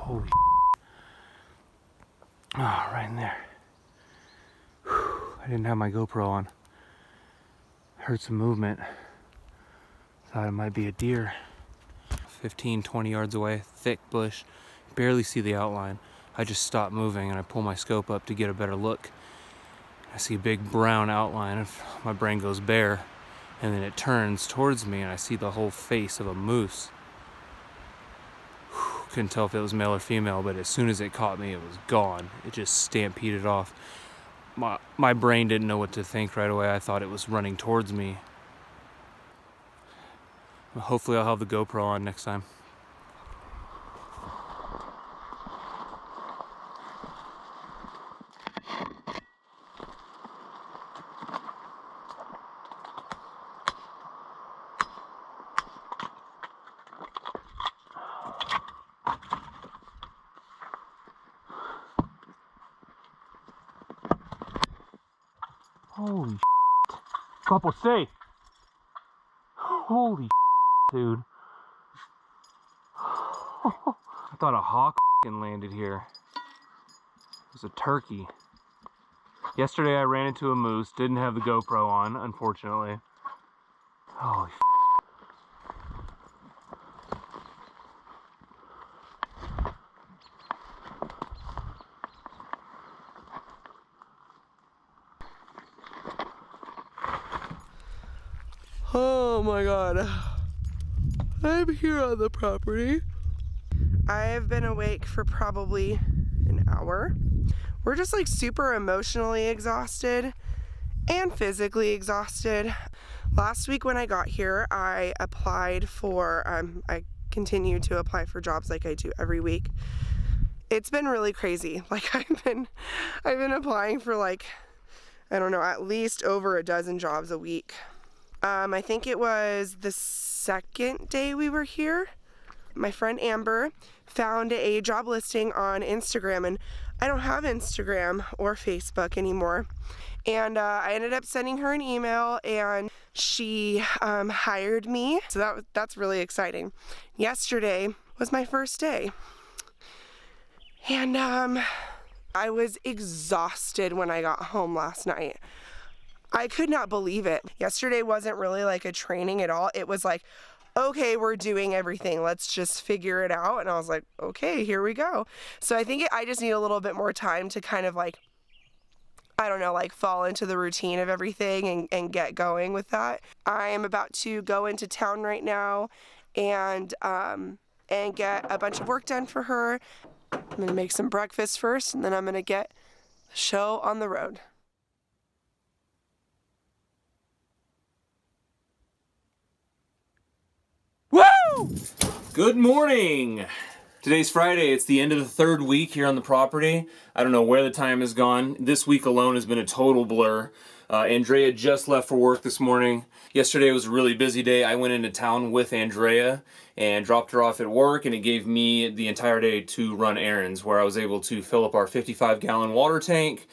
Holy oh, right in there. Whew. I didn't have my GoPro on. Heard some movement. Thought it might be a deer. 15, 20 yards away, thick bush. Barely see the outline. I just stop moving and I pull my scope up to get a better look. I see a big brown outline. My brain goes bare, and then it turns towards me and I see the whole face of a moose. Couldn't tell if it was male or female, but as soon as it caught me, it was gone. It just stampeded off. My brain didn't know what to think right away. I thought it was running towards me. Hopefully I'll have the GoPro on next time. Holy Guapo, stay! Holy dude. I thought a hawk landed here. It was a turkey. Yesterday I ran into a moose, didn't have the GoPro on, unfortunately. Holy Oh my god. I'm here on the property. I have been awake for probably an hour. We're just like super emotionally exhausted. and physically exhausted. Last week when I got here, I applied for, I continue to apply for jobs like I do every week. It's been really crazy. Like I've been applying for like, I don't know, at least over a dozen jobs a week. I think it was the second day we were here. My friend Amber found a job listing on Instagram, and I don't have Instagram or Facebook anymore. And I ended up sending her an email, and she hired me. So that's really exciting. Yesterday was my first day. And I was exhausted when I got home last night. I could not believe it. Yesterday wasn't really like a training at all. It was like, okay, we're doing everything. Let's just figure it out. And I was like, okay, here we go. So I think I just need a little bit more time to kind of like, I don't know, like fall into the routine of everything and get going with that. I am about to go into town right now and get a bunch of work done for her. I'm gonna make some breakfast first, and then I'm gonna get the show on the road. Woo! Good morning! Today's Friday. It's the end of the third week here on the property. I don't know where the time has gone. This week alone has been a total blur. Andrea just left for work this morning. Yesterday was a really busy day. I went into town with Andrea and dropped her off at work, and it gave me the entire day to run errands, where I was able to fill up our 55-gallon water tank,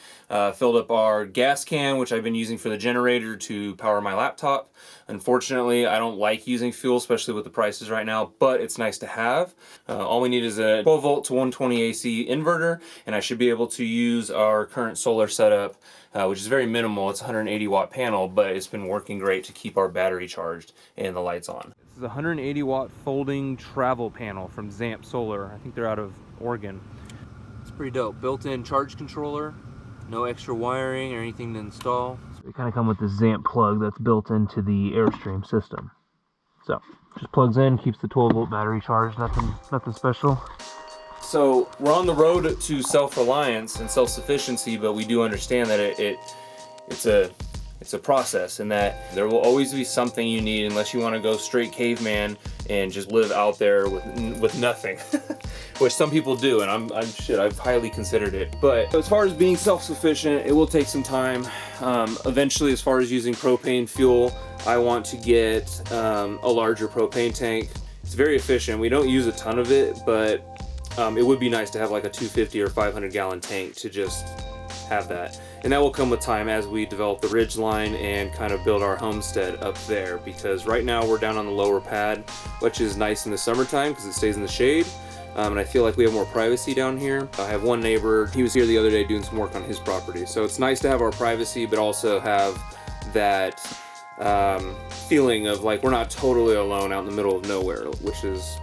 filled up our gas can, which I've been using for the generator to power my laptop. Unfortunately, I don't like using fuel, especially with the prices right now, but it's nice to have. All we need is a 12 volt to 120 AC inverter, and I should be able to use our current solar setup, which is very minimal. It's a 180 watt panel, but it's been working great to keep our battery charged and the lights on. This is a 180 watt folding travel panel from Zamp Solar. I think they're out of Oregon. It's pretty dope. Built-in charge controller, no extra wiring or anything to install. So they kind of come with this Zamp plug that's built into the Airstream system. So just plugs in, keeps the 12 volt battery charged, nothing special. So we're on the road to self-reliance and self-sufficiency, but we do understand that it's a process, and that there will always be something you need unless you want to go straight caveman and just live out there with nothing, which some people do, and I've highly considered it. But as far as being self-sufficient, it will take some time. Eventually, as far as using propane fuel, I want to get a larger propane tank. It's very efficient. We don't use a ton of it, but it would be nice to have like a 250 or 500 gallon tank to just have that. And that will come with time as we develop the ridge line and kind of build our homestead up there, because right now we're down on the lower pad, which is nice in the summertime because it stays in the shade. And I feel like we have more privacy down here. I have one neighbor, he was here the other day doing some work on his property. So it's nice to have our privacy, but also have that feeling of like we're not totally alone out in the middle of nowhere, which is,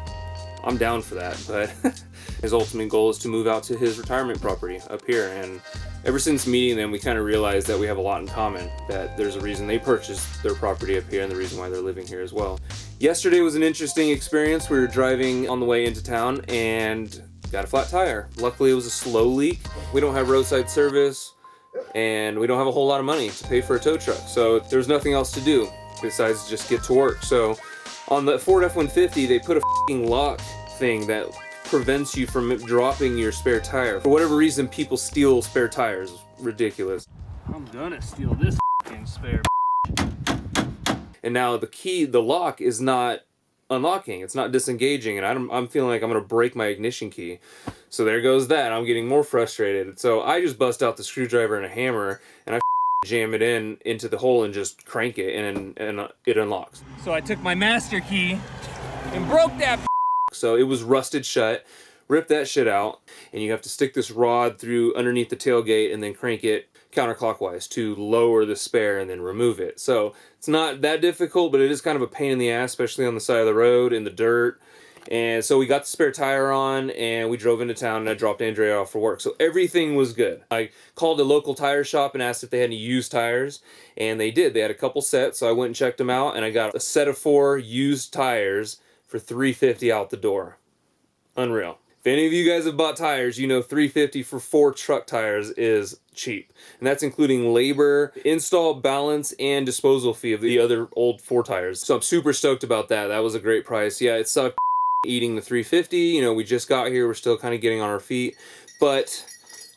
I'm down for that. But his ultimate goal is to move out to his retirement property up here. And ever since meeting them, we kind of realized that we have a lot in common, that there's a reason they purchased their property up here and the reason why they're living here as well. Yesterday was an interesting experience. We were driving on the way into town and got a flat tire. Luckily, it was a slow leak. We don't have roadside service, and we don't have a whole lot of money to pay for a tow truck. So there's nothing else to do besides just get to work. So on the Ford F-150, they put a f***ing lock thing that prevents you from dropping your spare tire. For whatever reason, people steal spare tires. Ridiculous. I'm gonna steal this f***ing spare. And now the lock is not unlocking. It's not disengaging, and I'm feeling like I'm gonna break my ignition key. So there goes that. I'm getting more frustrated. So I just bust out the screwdriver and a hammer, and I jam it into the hole and just crank it, and it unlocks. So I took my master key and broke that. So it was rusted shut. Rip that shit out, and you have to stick this rod through underneath the tailgate and then crank it counterclockwise to lower the spare and then remove it. So it's not that difficult, but it is kind of a pain in the ass, especially on the side of the road in the dirt. And so we got the spare tire on and we drove into town, and I dropped Andrea off for work. So everything was good. I called a local tire shop and asked if they had any used tires, and they did. They had a couple sets, so I went and checked them out, and I got a set of 4 used tires for $350 out the door. Unreal. If any of you guys have bought tires, you know $350 for 4 truck tires is cheap. And that's including labor, install, balance, and disposal fee of the other old 4 tires. So I'm super stoked about that. That was a great price. Yeah, it sucked eating the $350. You know, we just got here. We're still kind of getting on our feet. But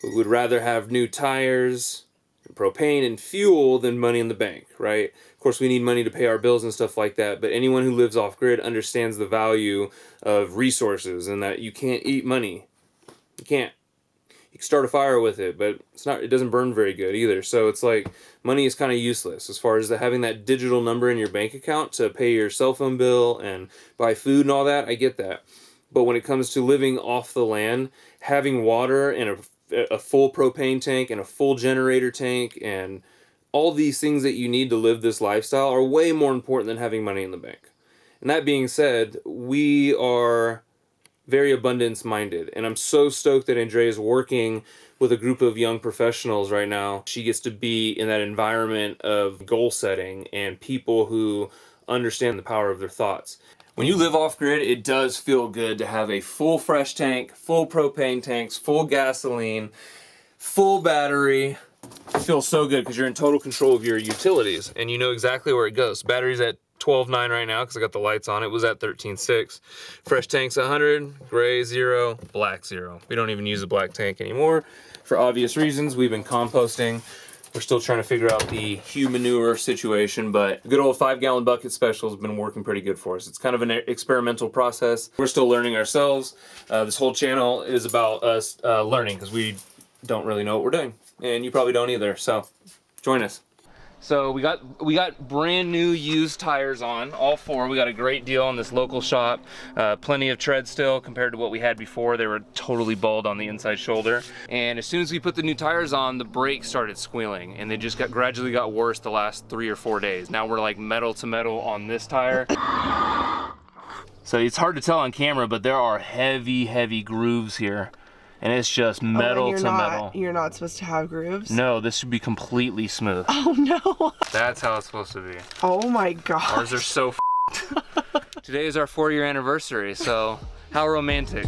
we would rather have new tires, propane, and fuel than money in the bank, right? Of course, we need money to pay our bills and stuff like that, but anyone who lives off-grid understands the value of resources and that you can't eat money. You can't. You can start a fire with it, but it doesn't burn very good either. So it's like money is kind of useless as far as having that digital number in your bank account to pay your cell phone bill and buy food and all that. I get that. But when it comes to living off the land, having water and a full propane tank and a full generator tank and all these things that you need to live this lifestyle are way more important than having money in the bank. And that being said, we are very abundance minded, and I'm so stoked that Andrea is working with a group of young professionals right now. She gets to be in that environment of goal setting and people who understand the power of their thoughts. When you live off-grid, it does feel good to have a full fresh tank, full propane tanks, full gasoline, full battery. It feels so good because you're in total control of your utilities and you know exactly where it goes. Battery's at 12.9 right now because I got the lights on. It was at 13.6. Fresh tank's 100, gray 0, black 0. We don't even use the black tank anymore for obvious reasons. We've been composting. We're still trying to figure out the hue manure situation, but good old 5-gallon bucket special has been working pretty good for us. It's kind of an experimental process. We're still learning ourselves. This whole channel is about us learning because we don't really know what we're doing, and you probably don't either, so join us. So we got brand new used tires on, all 4. We got a great deal on this local shop. Plenty of tread still compared to what we had before. They were totally bald on the inside shoulder. And as soon as we put the new tires on, the brakes started squealing, and they just gradually got worse the last 3 or 4 days. Now we're like metal to metal on this tire. So it's hard to tell on camera, but there are heavy grooves here. And it's just metal to metal. You're not supposed to have grooves? No, this should be completely smooth. Oh no. That's how it's supposed to be. Oh my god. Ours are so Today is our 4-year anniversary, so how romantic.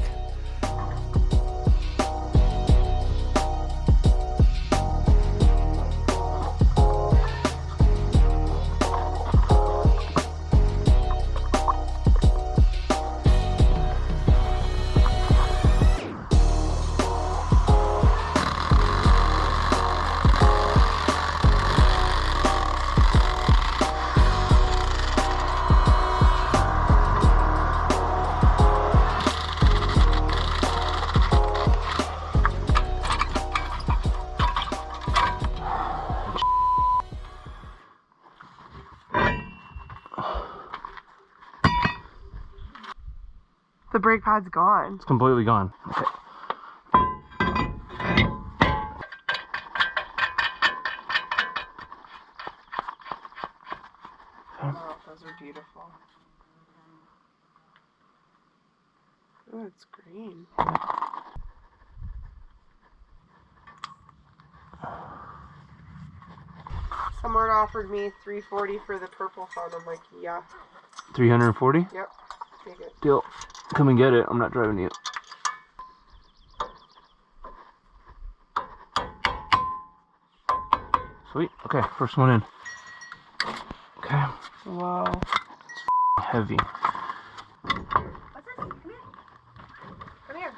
The brake pad's gone. It's completely gone. Okay. Oh, those are beautiful. Oh, it's green. Someone offered me $340 for the purple phone. I'm like, yeah. 340? Yep. Take it. Deal. Come and get it. I'm not driving you. Sweet. Okay, first one in. Okay. Whoa. Heavy. What's this? Come here. Come here.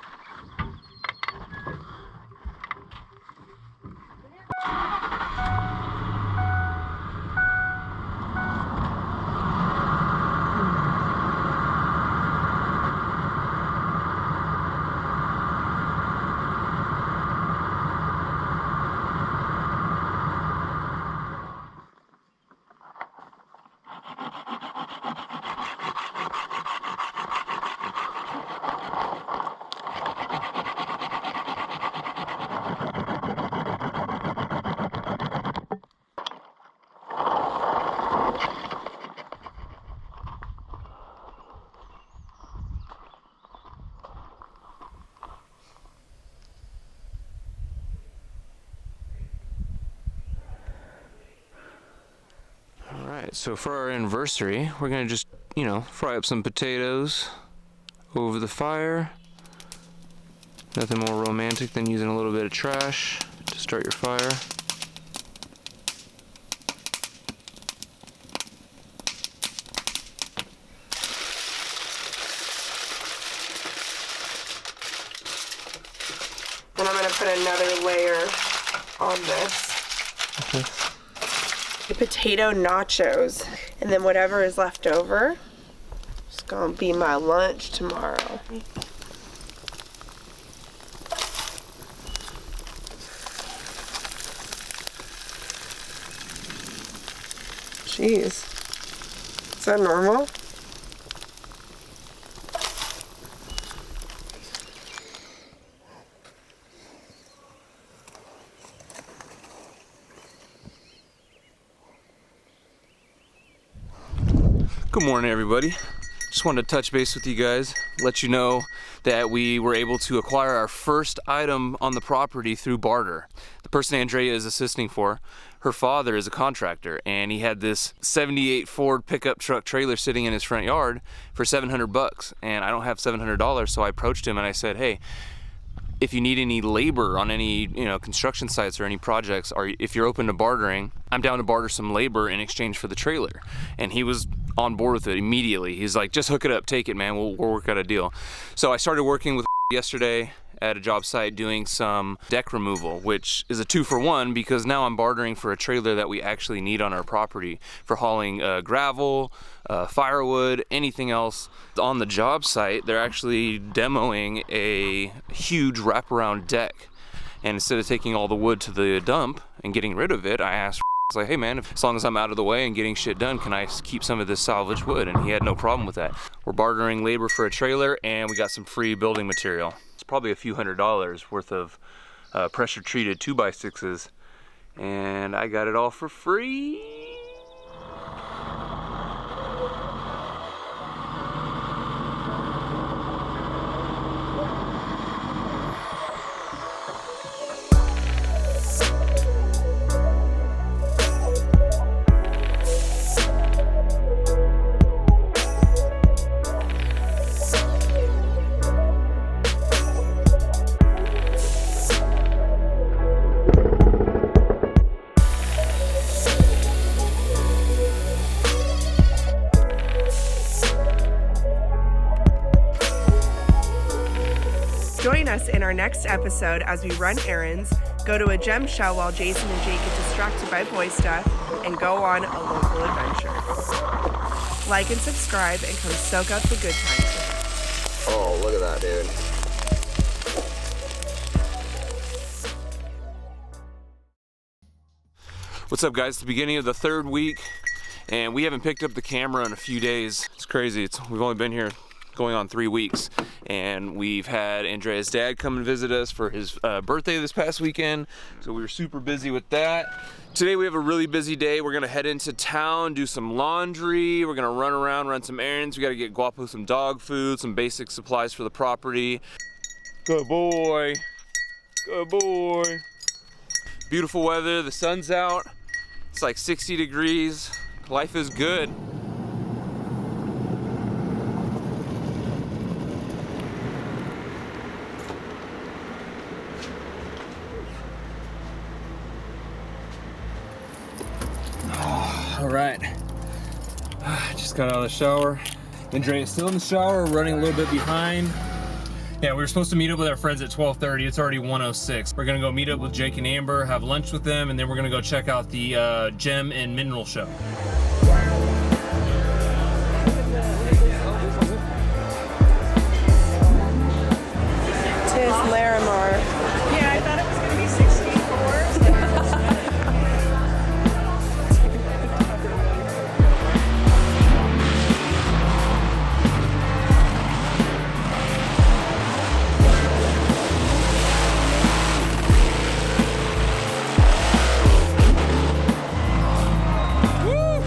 So for our anniversary, we're gonna just, you know, fry up some potatoes over the fire. Nothing more romantic than using a little bit of trash to start your fire. Then I'm gonna put another layer on this. Okay. The potato nachos. And then whatever is left over, it's gonna be my lunch tomorrow. Jeez. Is that normal? Good morning, everybody. Just wanted to touch base with you guys, let you know that we were able to acquire our first item on the property through barter. The person Andrea is assisting for, her father is a contractor, and he had this 78 Ford pickup truck trailer sitting in his front yard for $700, and I don't have $700, so I approached him and I said, hey, if you need any labor on any construction sites or any projects, or if you're open to bartering, I'm down to barter some labor in exchange for the trailer. And he was on board with it immediately. He's like, just hook it up, take it, man, we'll work out a deal. So I started working with yesterday at a job site doing some deck removal, which is a 2-for-1 because now I'm bartering for a trailer that we actually need on our property for hauling gravel, firewood, anything else. On the job site, they're actually demoing a huge wraparound deck. And instead of taking all the wood to the dump and getting rid of it, I asked, like, hey man, as long as I'm out of the way and getting shit done, can I keep some of this salvage wood? And he had no problem with that. We're bartering labor for a trailer, and we got some free building material. It's probably a few $100s worth of pressure treated 2x6s, and I got it all for free. Join us in our next episode as we run errands, go to a gem show while Jason and Jake get distracted by boy stuff, and go on a local adventure. Like and subscribe and come soak up the good times with us. Oh, look at that, dude. What's up, guys? It's the beginning of the 3rd week, and we haven't picked up the camera in a few days. It's crazy. We've only been here going on 3 weeks, and we've had Andrea's dad come and visit us for his birthday this past weekend, so we were super busy with that. Today we have a really busy day. We're gonna head into town, do some laundry, we're gonna run around, run some errands. We gotta get Guapo some dog food, some basic supplies for the property. Good boy, good boy. Beautiful weather, the sun's out, it's like 60 degrees, life is good. All right, just got out of the shower. Andrea's still in the shower, running a little bit behind. Yeah, we were supposed to meet up with our friends at 12:30. It's already 1:06. We're gonna go meet up with Jake and Amber, have lunch with them, and then we're gonna go check out the gem and mineral show. Tis Larimar. Yeah, I thought it was gonna be 64. Woo!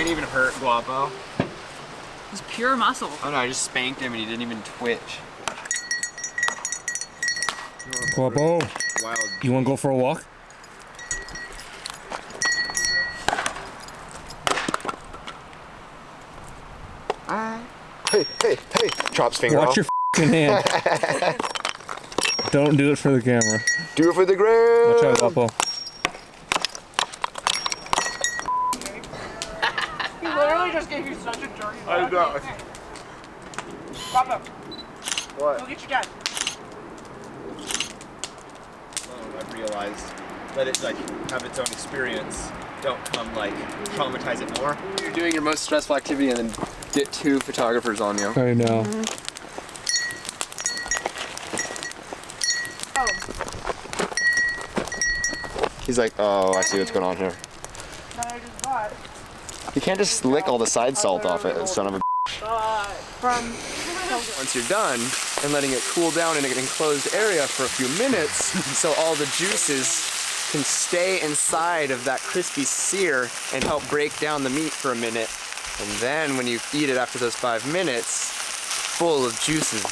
didn't even hurt Guapo. It's pure muscle. Oh no, I just spanked him and he didn't even twitch. Guapo, Wild. you want to go for a walk? Hey, hey, hey. Chops finger Watch off. your f***ing hand. Don't do it for the camera. Do it for the gram. Watch out, Guapo. He literally just gave you such a dirty look. I know. Guapo, What? go get your dad. I've realized let it like have its own experience. Don't come like traumatize it more. You're doing your most stressful activity and then get 2 photographers on you. I know. He's like, oh, I see what's going on here. That I just got You can't just lick all the side salt off it, son of a. from Once you're done and letting it cool down in an enclosed area for a few minutes so all the juices can stay inside of that crispy sear and help break down the meat for a minute. And then when you eat it after those 5 minutes, full of juices.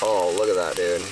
Oh, look at that, dude.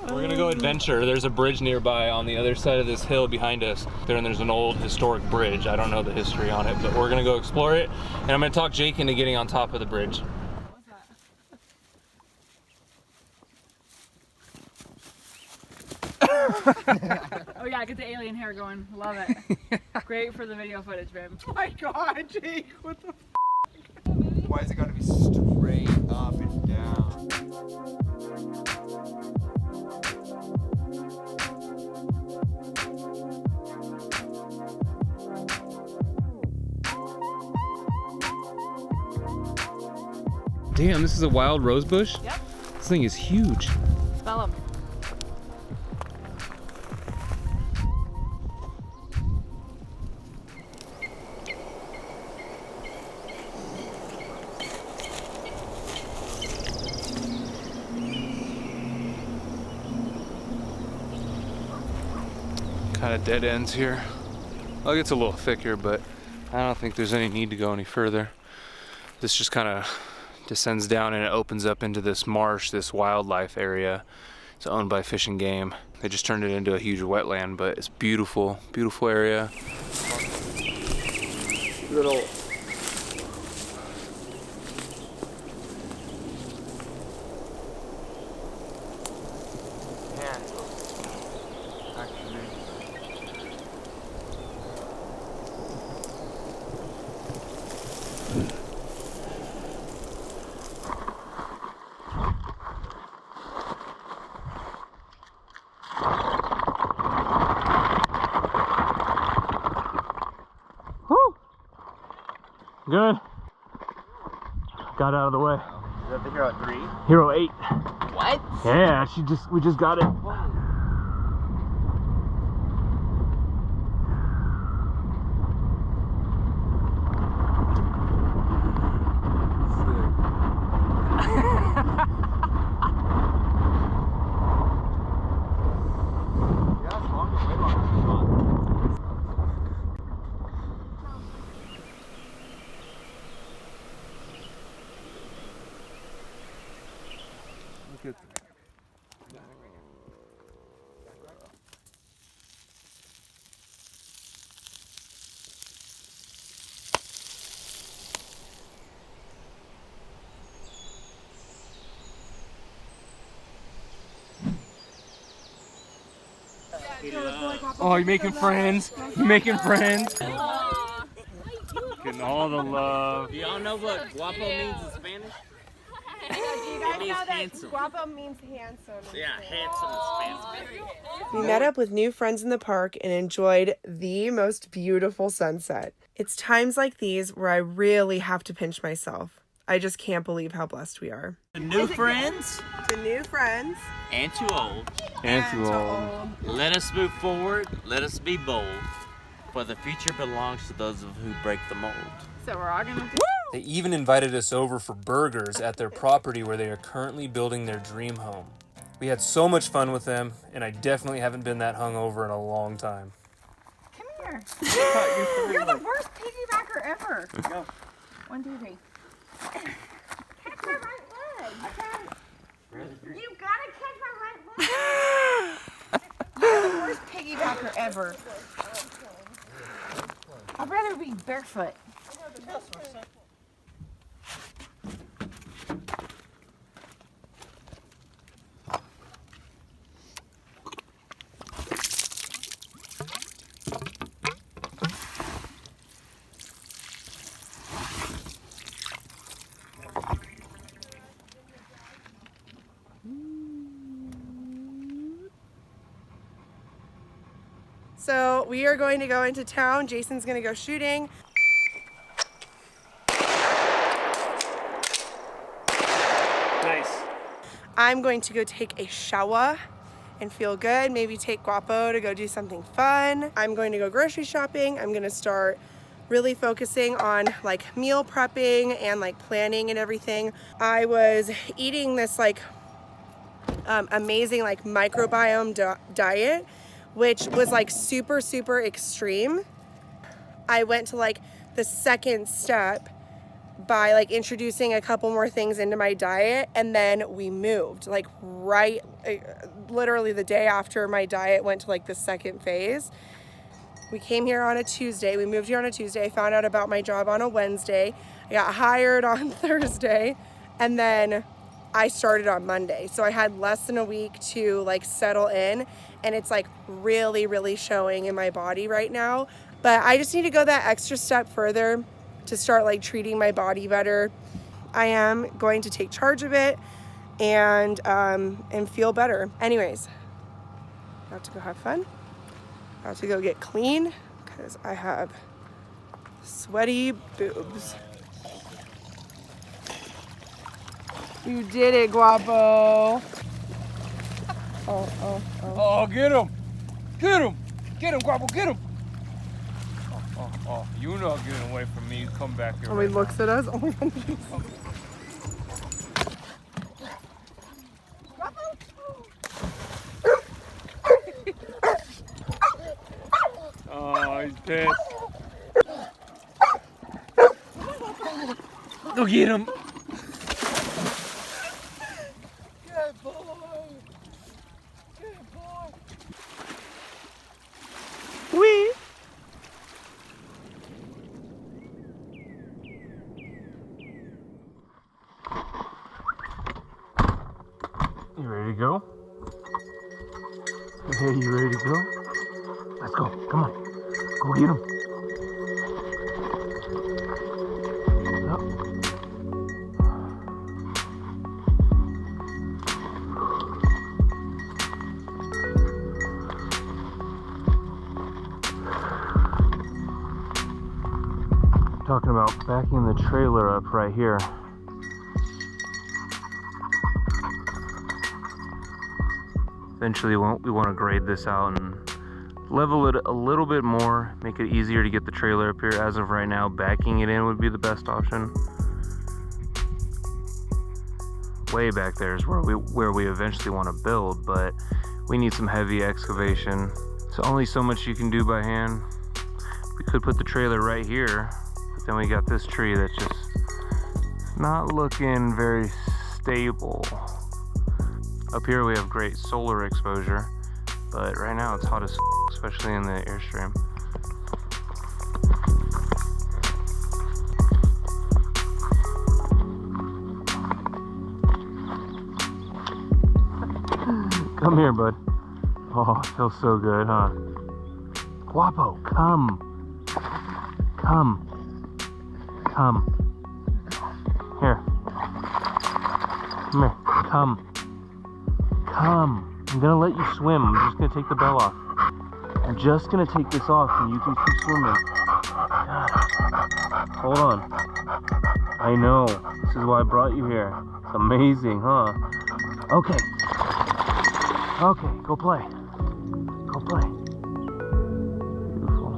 We're gonna go adventure. There's a bridge nearby on the other side of this hill behind us. There's an old historic bridge. I don't know the history on it, but we're gonna go explore it. And I'm gonna talk Jake into getting on top of the bridge. Oh yeah, get the alien hair going. Love it. Great for the video footage, babe. Oh my god, Jake, what the Why is it gotta be straight up and down? Damn, this is a wild rose bush? Yep. This thing is huge. Smell them. Kind of dead ends here. Well, it gets a little thicker, but I don't think there's any need to go any further. This just kind of descends down and it opens up into this marsh, this wildlife area. It's owned by Fish and Game. They just turned it into a huge wetland, but it's beautiful, beautiful area. Little. Good. Got out of the way. Is that the Hero 3? Hero 8. What? Yeah, we just got it. Oh, you're making friends. You're making friends. Getting all the love. Do y'all know what guapo means in Spanish? Do you guys means know that handsome. guapo means handsome? Yeah, handsome in Spanish. We met up with new friends in the park and enjoyed the most beautiful sunset. It's times like these where I really have to pinch myself. I just can't believe how blessed we are. To new friends To new friends and to old, And too old. let us move forward, let us be bold, for the future belongs to those who break the mold. So we're all gonna do. They even invited us over for burgers at their property where they are currently building their dream home. We had so much fun with them, and I definitely haven't been that hungover in a long time. Come here. You're the worst piggybacker ever. Go. 1, 2, 3. Catch my right leg. I got it. You gotta catch my right leg. You're the worst piggybacker ever. I'd rather be barefoot. So we are going to go into town. Jason's going to go shooting. Nice. I'm going to go take a shower and feel good. Maybe take Guapo to go do something fun. I'm going to go grocery shopping. I'm going to start really focusing on like meal prepping and like planning and everything. I was eating this like amazing like microbiome diet, which was like super, super extreme. I went to like the second step by like introducing a couple more things into my diet, and then we moved like right, literally the day after my diet went to like the second phase. We came here on a Tuesday, we moved here on a Tuesday. I found out about my job on a Wednesday. I got hired on Thursday, and then I started on Monday. So I had less than a week to like settle in, and it's like really, really showing in my body right now. But I just need to go that extra step further to start like treating my body better. I am going to take charge of it and feel better. Anyways, about to go have fun. About to go get clean because I have sweaty boobs. You did it, Guapo. Oh, get him. Get him. Get him, Guapo, get him. Oh, you're not getting away from me. You come back here. Oh, he looks at us. Oh my God. Oh, he's pissed. Go get him. Good boy. Good boy. Wee. You ready to go? Hey, you ready to go? Let's go. Come on. Go get him. Up. Talking about backing the trailer up right here. Eventually we want to grade this out and level it a little bit more, make it easier to get the trailer up here. As of right now, backing it in would be the best option. Way back there is where we eventually want to build, but we need some heavy excavation. So only so much you can do by hand. We could put the trailer right here, but then we got this tree that's just not looking very stable. Up here we have great solar exposure, but right now it's hot as f, especially in the Airstream. Come here, bud. Oh, it feels so good, huh? Guapo, come. Come. Come. Here. Come here. Come. Come. I'm gonna let you swim. I'm just gonna take the bell off. I'm just gonna take this off and you can keep swimming. God. Hold on. I know. This is why I brought you here. It's amazing, huh? Okay. Okay, go play. Go play. Beautiful.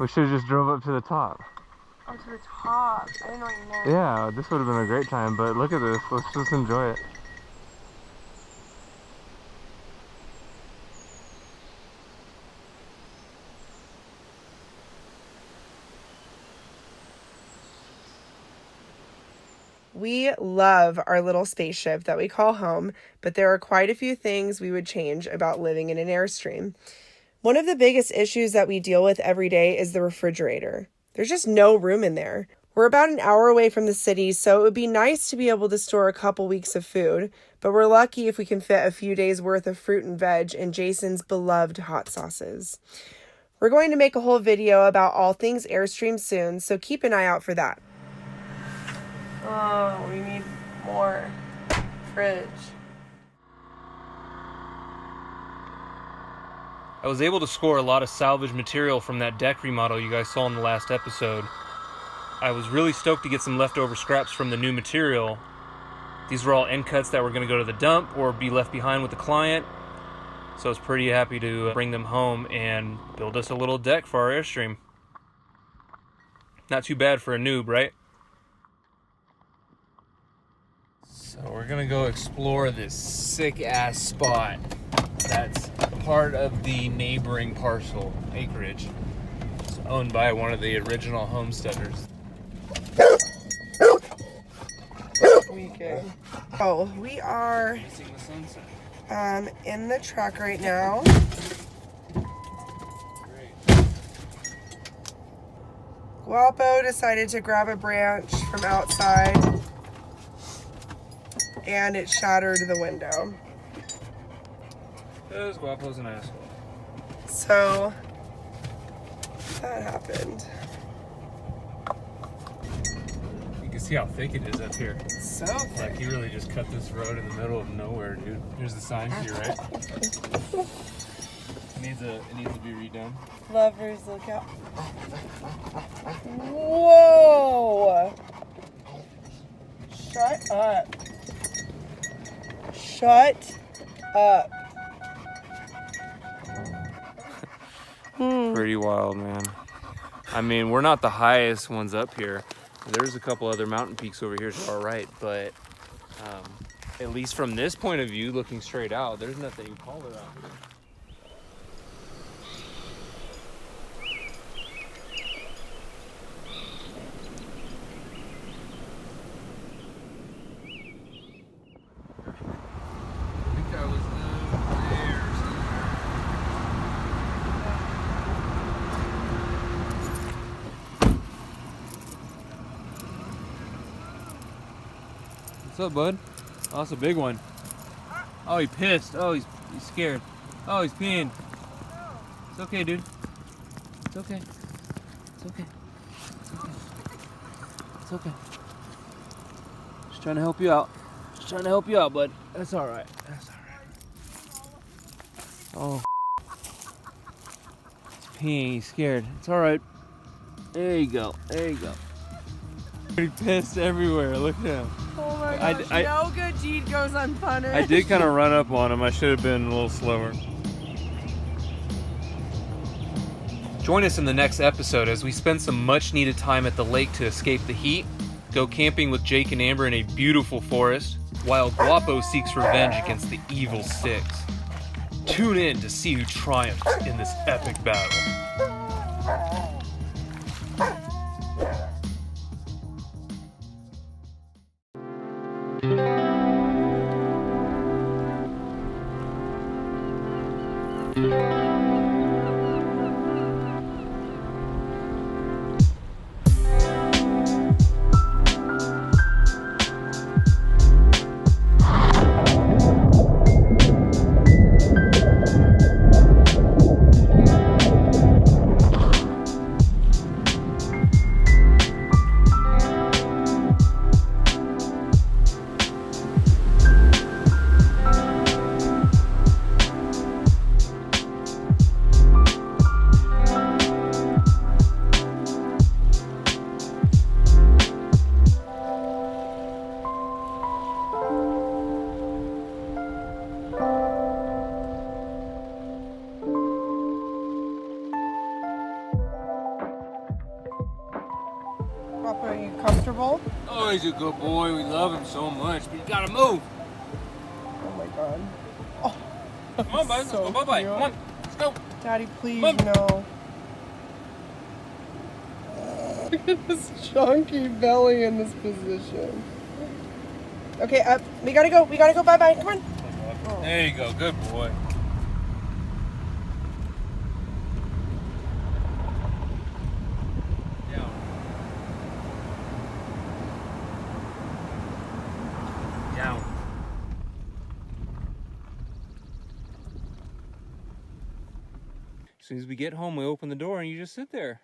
We should have just drove up to the top. Oh, to the top. I didn't know what you meant. Yeah, this would have been a great time, but look at this. Let's just enjoy it. We love our little spaceship that we call home, but there are quite a few things we would change about living in an Airstream. One of the biggest issues that we deal with every day is the refrigerator. There's just no room in there. We're about an hour away from the city, so it would be nice to be able to store a couple weeks of food, but we're lucky if we can fit a few days worth of fruit and veg in Jason's beloved hot sauces. We're going to make a whole video about all things Airstream soon, so keep an eye out for that. Oh, we need more fridge. I was able to score a lot of salvage material from that deck remodel you guys saw in the last episode. I was really stoked to get some leftover scraps from the new material. These were all end cuts that were going to go to the dump or be left behind with the client. So I was pretty happy to bring them home and build us a little deck for our Airstream. Not too bad for a noob, right? So we're going to go explore this sick ass spot that's part of the neighboring parcel acreage. It's owned by one of the original homesteaders. Oh, we are in the truck right now. Guapo decided to grab a branch from outside and it shattered the window. Because Guapo's an asshole. So that happened. You can see how thick it is up here. So Like, thick. he really just cut this road in the middle of nowhere, dude. Here's the sign to your right. It needs to be redone. Lovers, look out. Whoa! Shut up. Shut up. Pretty wild, man. I mean, we're not the highest ones up here. There's a couple other mountain peaks over here to our right, but at least from this point of view, looking straight out, there's nothing you call it out here. I think I was there somewhere. What's up, bud? Oh, that's a big one. Oh, he pissed. Oh, he's scared. Oh, he's peeing. It's okay, dude. It's okay. It's okay. It's okay. It's okay. Just trying to help you out. Just trying to help you out, bud. That's all right. That's all right. Oh. He's peeing. He's scared. It's all right. There you go. There you go. He pissed everywhere. Look at him. Oh my gosh, no good deed goes unpunished. I did kind of run up on him. I should have been a little slower. Join us in the next episode as we spend some much needed time at the lake to escape the heat, go camping with Jake and Amber in a beautiful forest, while Guapo seeks revenge against the evil Six. Tune in to see who triumphs in this epic battle. Guapo, are you comfortable? Oh, he's a good boy. We love him so much, but you gotta move. Oh my god. Oh, Come on, bud. so Let's go, bye-bye. cute. Come on. Let's go. Daddy, please, Come on. no. Look at this chunky belly in this position. Okay, up. We gotta go. We gotta go. Bye-bye. Come on. There you go. Good boy. Down. Down. As soon as we get home, we open the door and you just sit there.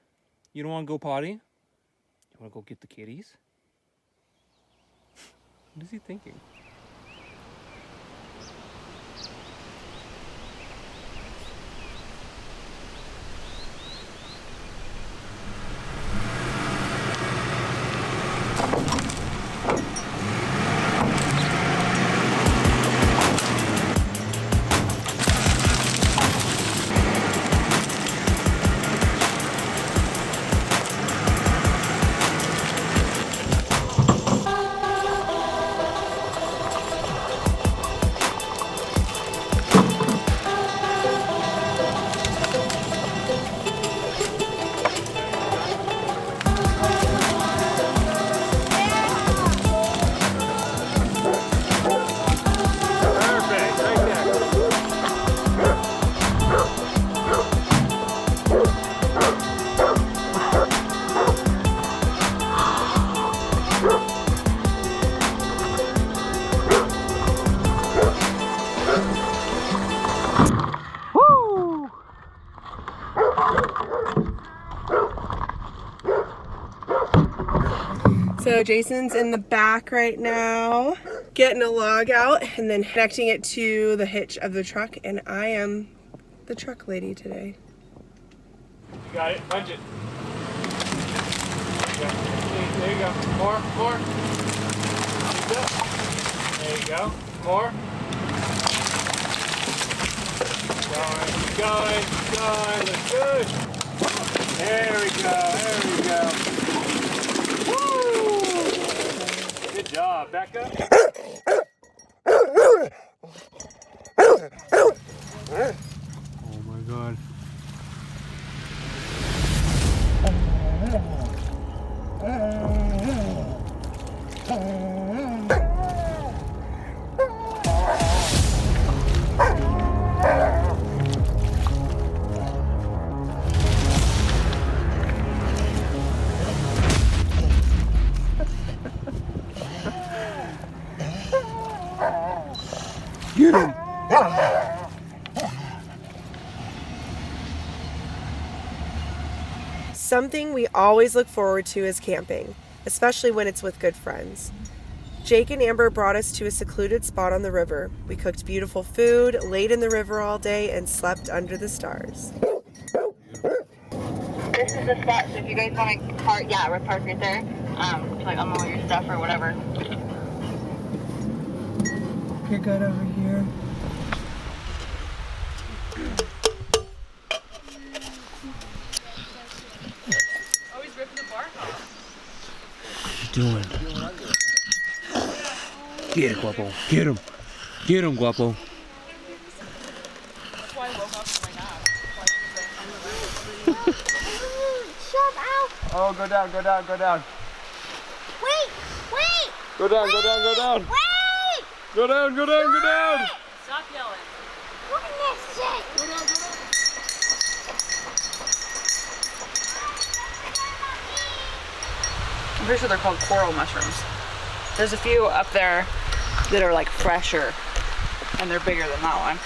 You don't want to go potty? You want to go get the kitties? What is he thinking? So Jason's in the back right now, getting a log out and then connecting it to the hitch of the truck, and I am the truck lady today. You got it. Punch it. There you go. More. There you go. More. Keep going. Looks good. There we go. Woo! Good job. Back up. Oh my god. Get him! Something we always look forward to is camping, especially when it's with good friends. Jake and Amber brought us to a secluded spot on the river. We cooked beautiful food, laid in the river all day, and slept under the stars. This is the spot, so if you guys want to park, yeah, we're parked right there. Like unload your stuff or whatever. You're good over here. Oh, he's ripping the bark off. What are you doing? Get it, Guapo. Get him. Get him, Guapo. That's why I woke up from my nap. Shut up! Oh, go down, go down, go down. Wait! Wait! Go down, go down, go down. Wait! Go down, go down, go down. Stop yelling. Look at this shit! Go down, go down. I'm pretty sure they're called coral mushrooms. There's a few up there that are like fresher, and they're bigger than that one.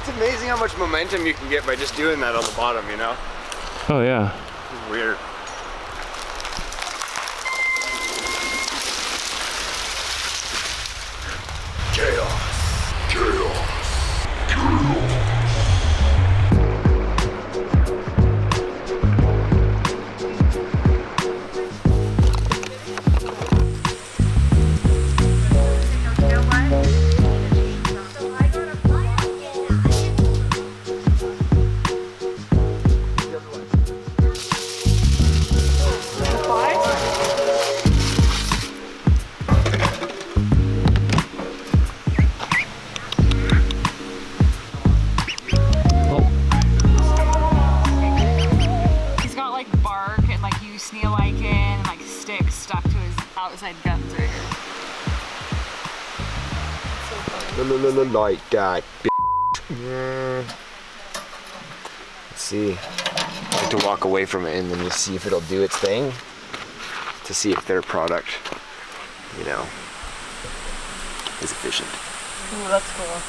It's amazing how much momentum you can get by just doing that on the bottom, you know? Oh yeah. It's weird. He's got like bark and like usnea lichen and like sticks stuck to his outside guns right here. Like that, Let's see. I like to walk away from it and then just see if it'll do its thing. To see if their product, you know, is efficient. Ooh, that's cool.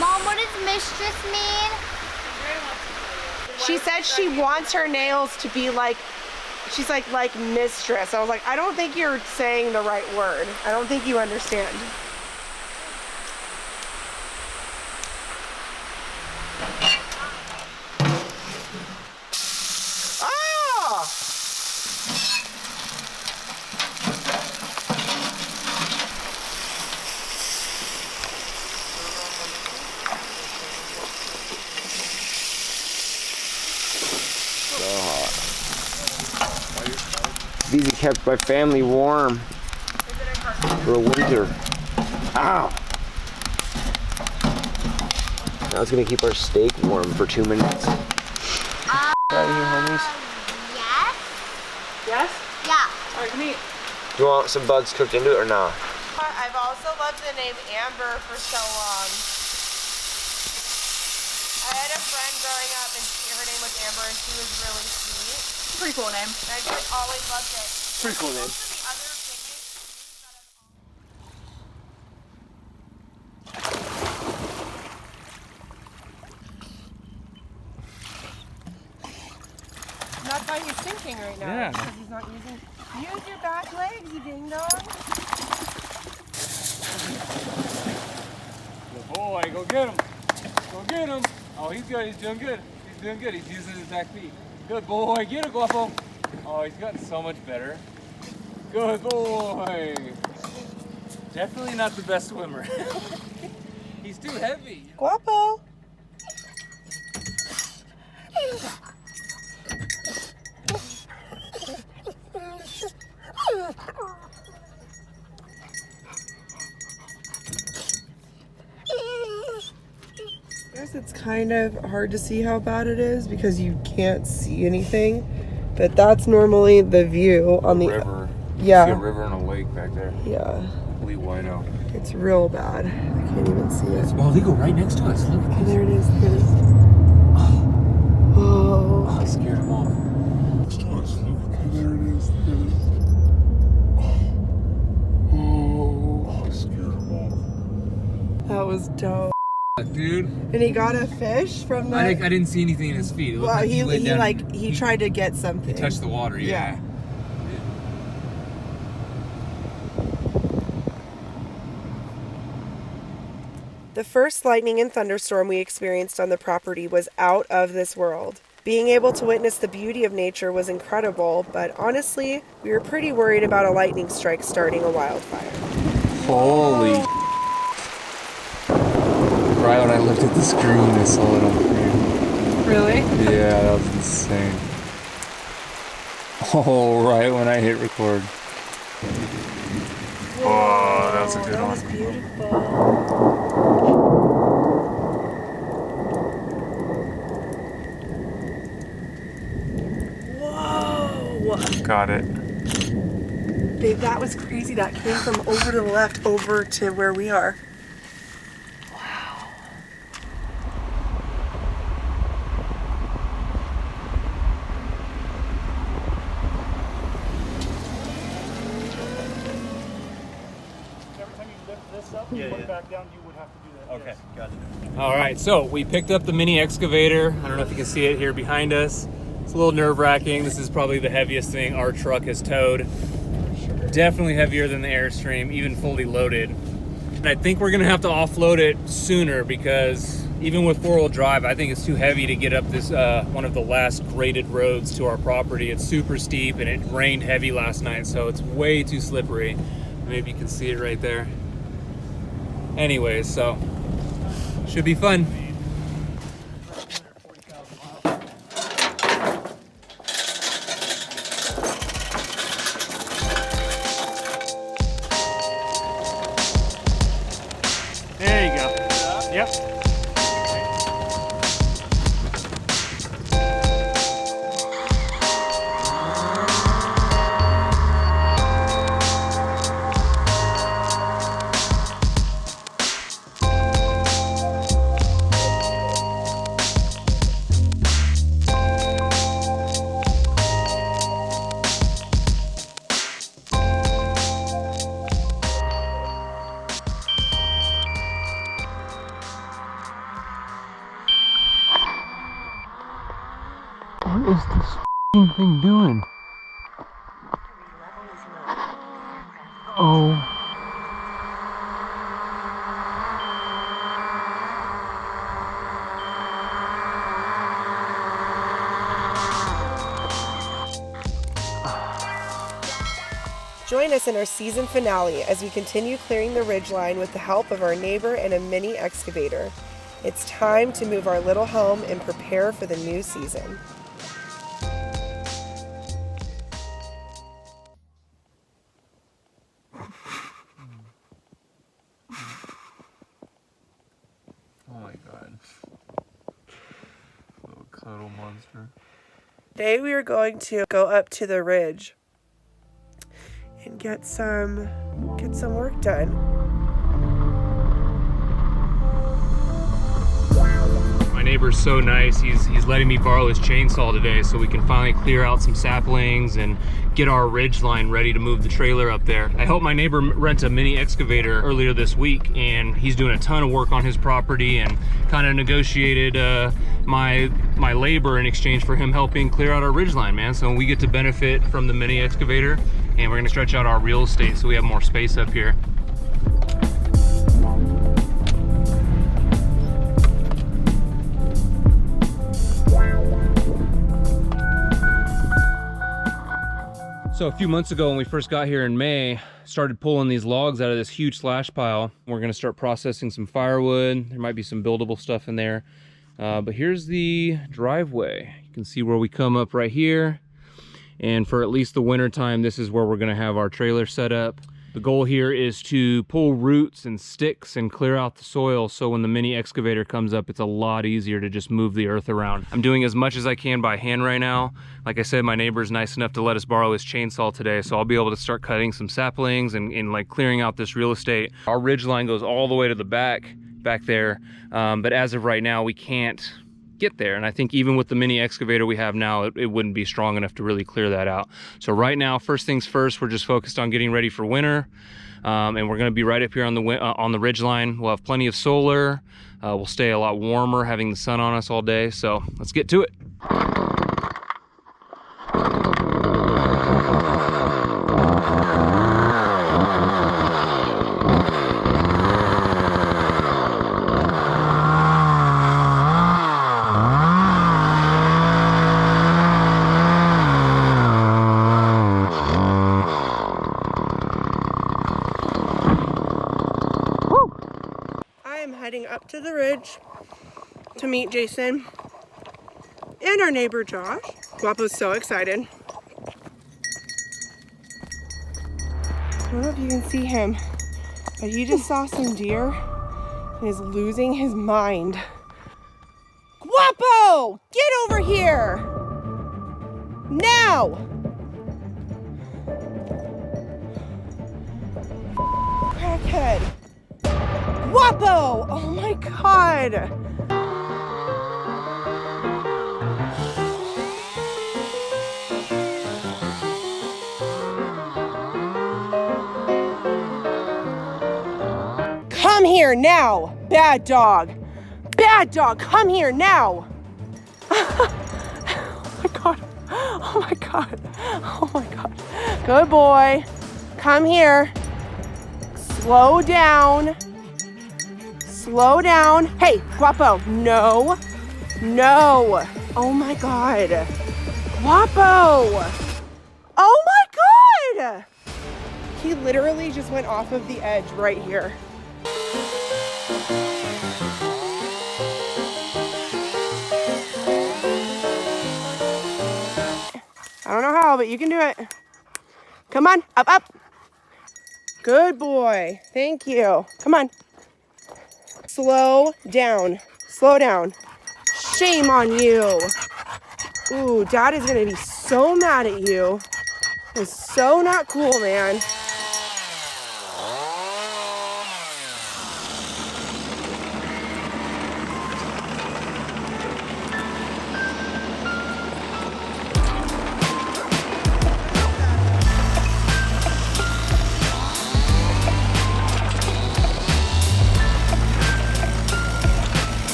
Mom, what does mistress mean? She said she wants her nails to be like, she's like mistress. I was like, I don't think you're saying the right word. I don't think you understand. Ah! These have kept my family warm for winter. Ow! Now it's gonna keep our steak warm for 2 minutes. Out of here, homies. Yes? Yes? Yeah. Alright, come eat. Do you want some bugs cooked into it or not? I've also loved the name Amber for so long. I had a friend growing up and her name was Amber and she was really sweet. Pretty cool name. And I just always loved it. Pretty cool name. Also the other biggest That's why he's sinking right now. Yeah. Because he's not using. Use your back legs, you ding dong. Good boy, go get him. Go get him. Oh, he's good. He's doing good. He's doing good. He's using his back feet. Good boy. Get it, Guapo. Oh, he's gotten so much better. Good boy. Definitely not the best swimmer. He's too heavy. Guapo. I guess it's kind of hard to see how bad it is because you can't see anything, but that's normally the view on the river. Yeah. See a river and a lake back there. Yeah, Holy wino. it's real bad. I can't even see it. Well, they go right next to us. Look. Oh, there it is. There it is. Oh. I scared him off. There it is. There it is. Oh. I scared him off. That was dope. Dude. And he got a fish from the. I didn't see anything in his feet. It looked Well, like he laid down, he tried to get something. He touched the water, yeah. The first lightning and thunderstorm we experienced on the property was out of this world. Being able to witness the beauty of nature was incredible, but honestly, we were pretty worried about a lightning strike starting a wildfire. Holy. Right when I looked at the screen, I saw it on the screen. Really? Yeah, that was insane. Oh, right when I hit record. Oh, that's a good That one. was beautiful. Whoa! Got it. Babe, that was crazy. That came from over to the left, over to where we are. Okay, gotcha. All right, so we picked up the mini excavator. I don't know if you can see it here behind us. It's a little nerve-wracking. This is probably the heaviest thing our truck has towed. Definitely heavier than the Airstream, even fully loaded. And I think we're gonna have to offload it sooner because even with four-wheel drive, I think it's too heavy to get up this one of the last graded roads to our property. It's super steep and it rained heavy last night, so it's way too slippery. Maybe you can see it right there. Anyways, so should be fun. There you go. Yep. What is this f***ing thing doing? Oh. Join us in our season finale as we continue clearing the ridgeline with the help of our neighbor and a mini excavator. It's time to move our little home and prepare for the new season. Oh my god. Little cuddle monster. Today we are going to go up to the ridge and get some work done. My neighbor's so nice. He's letting me borrow his chainsaw today so we can finally clear out some saplings and get our ridge line ready to move the trailer up there. I helped my neighbor rent a mini excavator earlier this week, and he's doing a ton of work on his property and kind of negotiated my labor in exchange for him helping clear out our ridge line, man. So we get to benefit from the mini excavator, and we're gonna stretch out our real estate so we have more space up here. So a few months ago when we first got here in May, started pulling these logs out of this huge slash pile. We're gonna start processing some firewood. There might be some buildable stuff in there. But here's the driveway. You can see where we come up right here. And for at least the winter time, this is where we're gonna have our trailer set up. The goal here is to pull roots and sticks and clear out the soil so when the mini excavator comes up, it's a lot easier to just move the earth around. I'm doing as much as I can by hand right now. Like I said, my neighbor's nice enough to let us borrow his chainsaw today, so I'll be able to start cutting some saplings and like clearing out this real estate. Our ridge line goes all the way to the back there, but as of right now, we can't get there. And I think even with the mini excavator we have now, it wouldn't be strong enough to really clear that out. So right now, first things first, we're just focused on getting ready for winter. And we're gonna be right up here on the ridge line. We'll have plenty of solar. We'll stay a lot warmer having the sun on us all day. So let's get to it. Heading up to the ridge to meet Jason And our neighbor Josh. Guapo's so excited. I don't know if you can see him, but he just saw some deer and is losing his mind. Guapo! Get over here! Now! Crackhead! Guapo! Oh my god! Come here now, bad dog. Bad dog, come here now. Oh my god. Oh my god. Oh my god. Good boy. Come here. Slow down. Slow down. Hey, Guapo. No. No. Oh my god. Guapo. Oh my god. He literally just went off of the edge right here. I don't know how, but you can do it. Come on, up, up. Good boy, thank you. Come on. Slow down, slow down. Shame on you. Ooh, Dad is gonna be so mad at you. It's so not cool, man.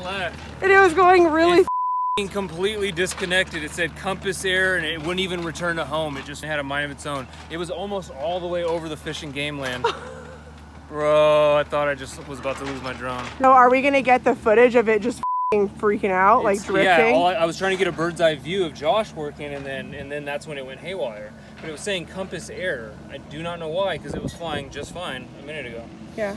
Left. And it was going really completely disconnected. It said compass error and it wouldn't even return to home. It just had a mind of its own. It was almost all the way over the fish and game land. Bro, I thought I just was about to lose my drone. No, are we gonna get the footage of it just freaking out, like drifting? Yeah, I was trying to get a bird's eye view of Josh working, and then that's when it went haywire. But it was saying compass error. I do not know why, because it was flying just fine a minute ago. Yeah.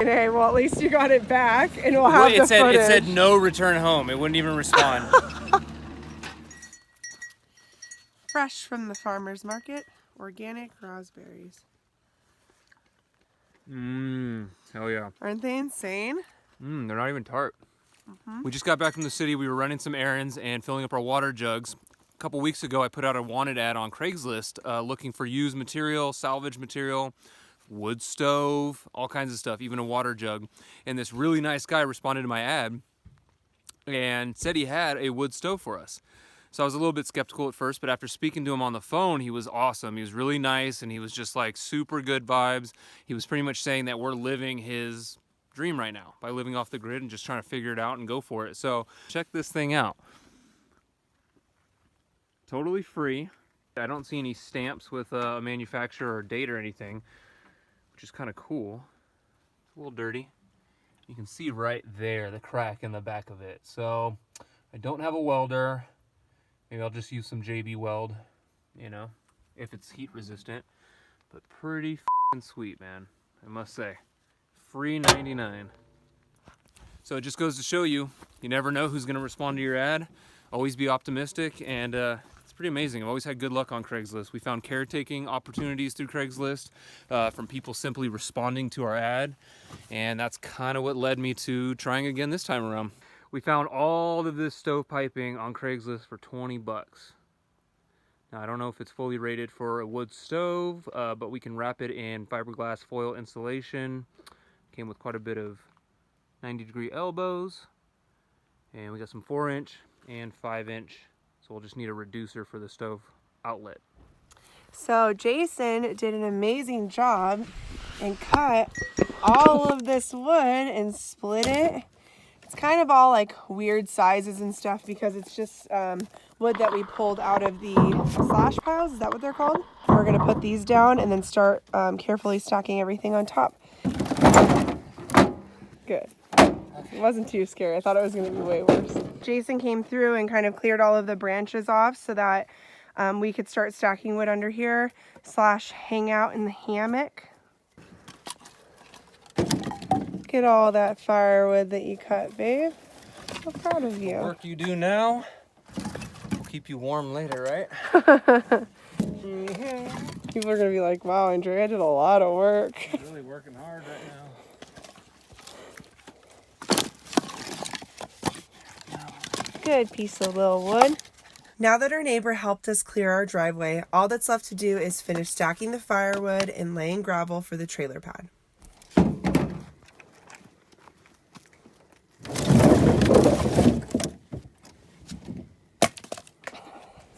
Okay, well at least you got it back, and we'll have the footage. It said no return home. It wouldn't even respond. Fresh from the farmer's market, organic raspberries. Hell yeah. Aren't they insane? They're not even tart. We just got back from the city. We were running some errands and filling up our water jugs. A couple weeks ago, I put out a wanted ad on Craigslist looking for used material, salvage material, wood stove, all kinds of stuff, even a water jug. And this really nice guy responded to my ad and said he had a wood stove for us. So I was a little bit skeptical at first, but after speaking to him on the phone, he was awesome. He was really nice, and he was just like super good vibes. He was pretty much saying that we're living his dream right now by living off the grid and just trying to figure it out and go for it. So check this thing out. Totally free. I don't see any stamps with a manufacturer or date or anything, which is kind of cool. It's a little dirty. You can see right there the crack in the back of it. So I don't have a welder. Maybe I'll just use some JB weld, you know, if it's heat resistant. But pretty f***ing sweet, man, I must say. Free 99. So it just goes to show you, you never know who's gonna respond to your ad. Always be optimistic, and it's pretty amazing. I've always had good luck on Craigslist. We found caretaking opportunities through Craigslist from people simply responding to our ad, and that's kind of what led me to trying again this time around. We found all of this stove piping on Craigslist for 20 bucks. Now, I don't know if it's fully rated for a wood stove, but we can wrap it in fiberglass foil insulation. Came with quite a bit of 90-degree elbows, and we got some 4-inch and 5-inch, so we'll just need a reducer for the stove outlet. So Jason did an amazing job and cut all of this wood and split it. It's kind of all like weird sizes and stuff because it's just wood that we pulled out of the slash piles. Is that what they're called? We're gonna put these down and then start carefully stacking everything on top. Good. It wasn't too scary. I thought it was gonna be way worse. Jason came through and kind of cleared all of the branches off so that we could start stacking wood under here / hang out in the hammock. Look at all that firewood that you cut, babe. So proud of you. The work you do now will keep you warm later, right? People are gonna be like, wow, Andrea did a lot of work. I'm really working hard right now. Good piece of little wood. Now that our neighbor helped us clear our driveway, all that's left to do is finish stacking the firewood and laying gravel for the trailer pad.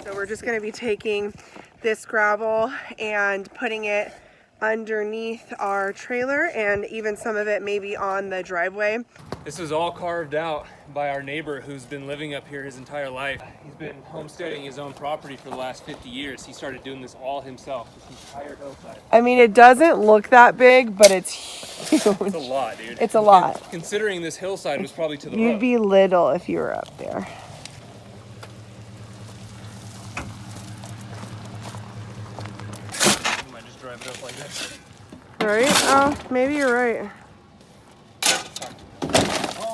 So we're just going to be taking this gravel and putting it underneath our trailer, and even some of it maybe on the driveway. This was all carved out by our neighbor who's been living up here his entire life. He's been homesteading his own property for the last 50 years. He started doing this all himself, this entire hillside. I mean, it doesn't look that big, but it's huge. It's a lot, dude. It's a lot. Considering this hillside was probably to the You'd road. be little if you were up there. You might just drive it up like this. Right? Oh, maybe you're right.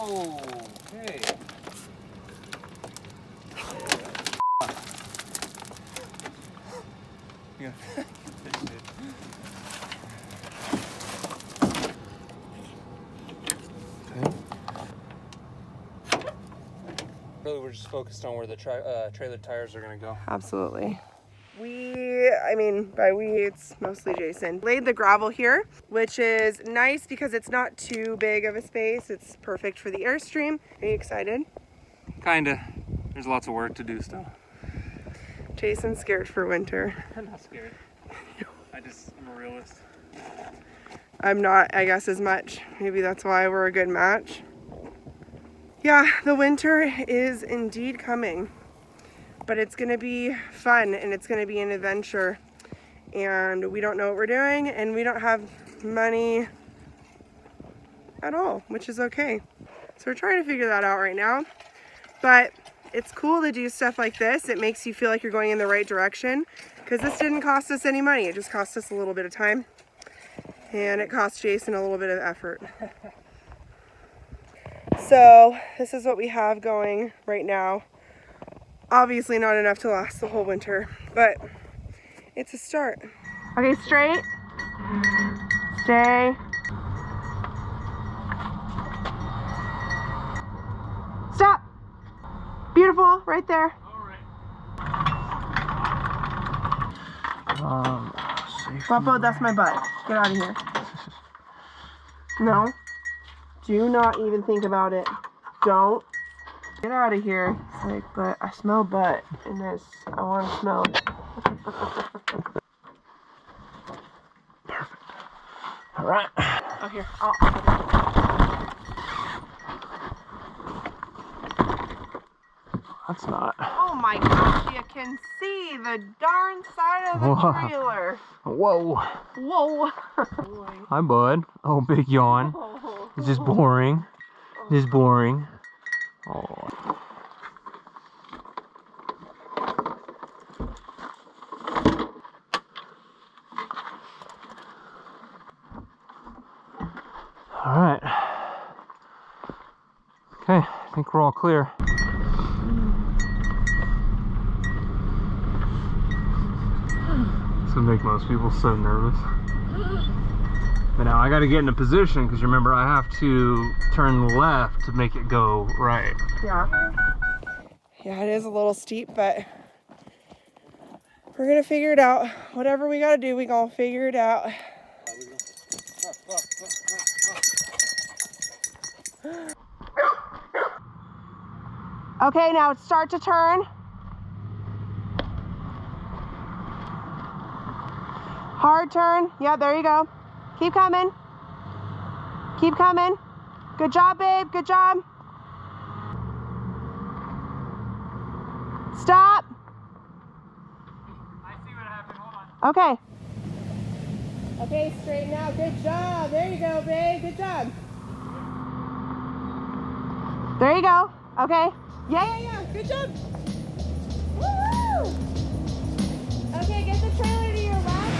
Oh, okay. Yeah. Really, we're just focused on where the trailer tires are gonna go. Absolutely. By we, it's mostly Jason. Laid the gravel here, which is nice because it's not too big of a space. It's perfect for the Airstream. Are you excited? Kinda. There's lots of work to do still. Jason's scared for winter. I'm not scared. I'm a realist. I'm not, I guess, as much. Maybe that's why we're a good match. Yeah, the winter is indeed coming. But it's gonna be fun and it's gonna be an adventure. And we don't know what we're doing and we don't have money at all, which is okay. So we're trying to figure that out right now. But it's cool to do stuff like this. It makes you feel like you're going in the right direction because this didn't cost us any money. It just cost us a little bit of time. And it cost Jason a little bit of effort. So this is what we have going right now. Obviously not enough to last the whole winter, but it's a start. Okay, straight. Stay. Stop. Beautiful, right there. Guapo, that's my butt. Get out of here. No. Do not even think about it. Don't. Get out of here. It's like, but I smell butt in this. I want to smell it. Perfect. All right. Oh, here. That's not. Oh my gosh, you can see the darn side of the trailer. Whoa. Whoa. Hi, bud. Oh, big yawn. It's just boring. Just boring. Oh. All right. Okay, I think we're all clear. This would make most people so nervous. But now I got to get in a position because remember I have to turn left to make it go right. Yeah. Yeah, it is a little steep, but We're gonna figure it out. Whatever we gotta do, we gonna figure it out. Okay, now start to turn. Hard turn. Yeah, there you go. Keep coming. Keep coming. Good job, babe. Good job. Stop. I see what happened. Hold on. Okay. Okay, straighten out. Good job. There you go, babe. Good job. There you go. Okay. Yeah. Good job. Woo! Okay, get the trailer to your left.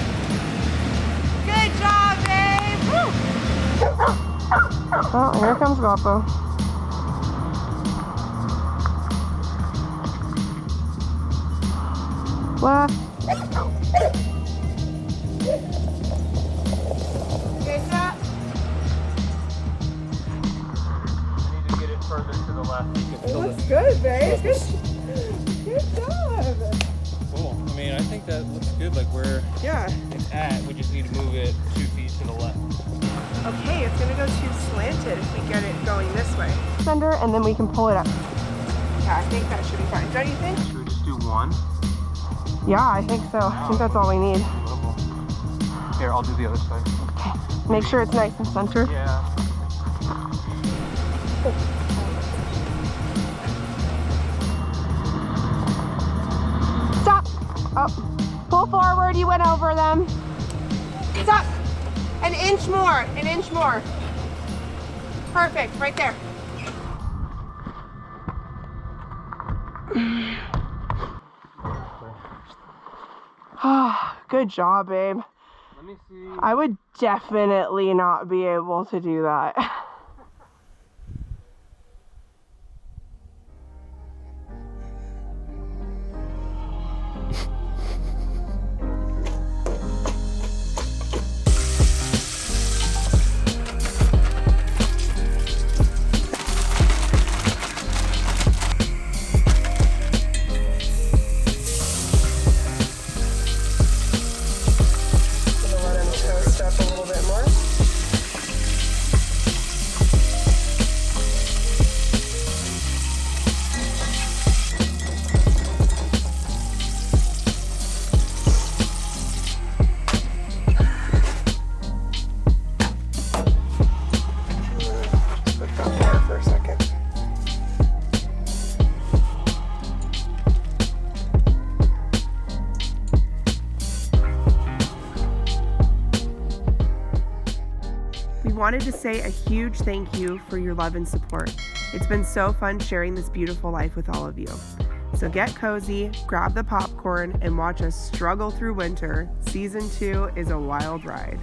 Good job, babe. Woo! Oh, here comes Guapo. Left. Okay, stop. I need to get it further to the left. You can It feel looks it. good, babe. Good job. Cool. I mean, I think that looks good. Like where Yeah. it's at, we just need to move it 2 feet to the left. Okay, it's gonna go too slanted if we get it going this way. Center, and then we can pull it up. Yeah, I think that should be fine. Don't you think? Should we just do one? Yeah, I think so. I think that's all we need. Here, I'll do the other side. Make sure it's nice and center. Yeah. Stop. Oh, pull forward. You went over them. Stop. An inch more. An inch more. Perfect. Right there. Good job, babe. Let me see. I would definitely not be able to do that. Wanted to say a huge thank you for your love and support. It's been so fun sharing this beautiful life with all of you. So get cozy, grab the popcorn, and watch us struggle through winter. Season 2 is a wild ride.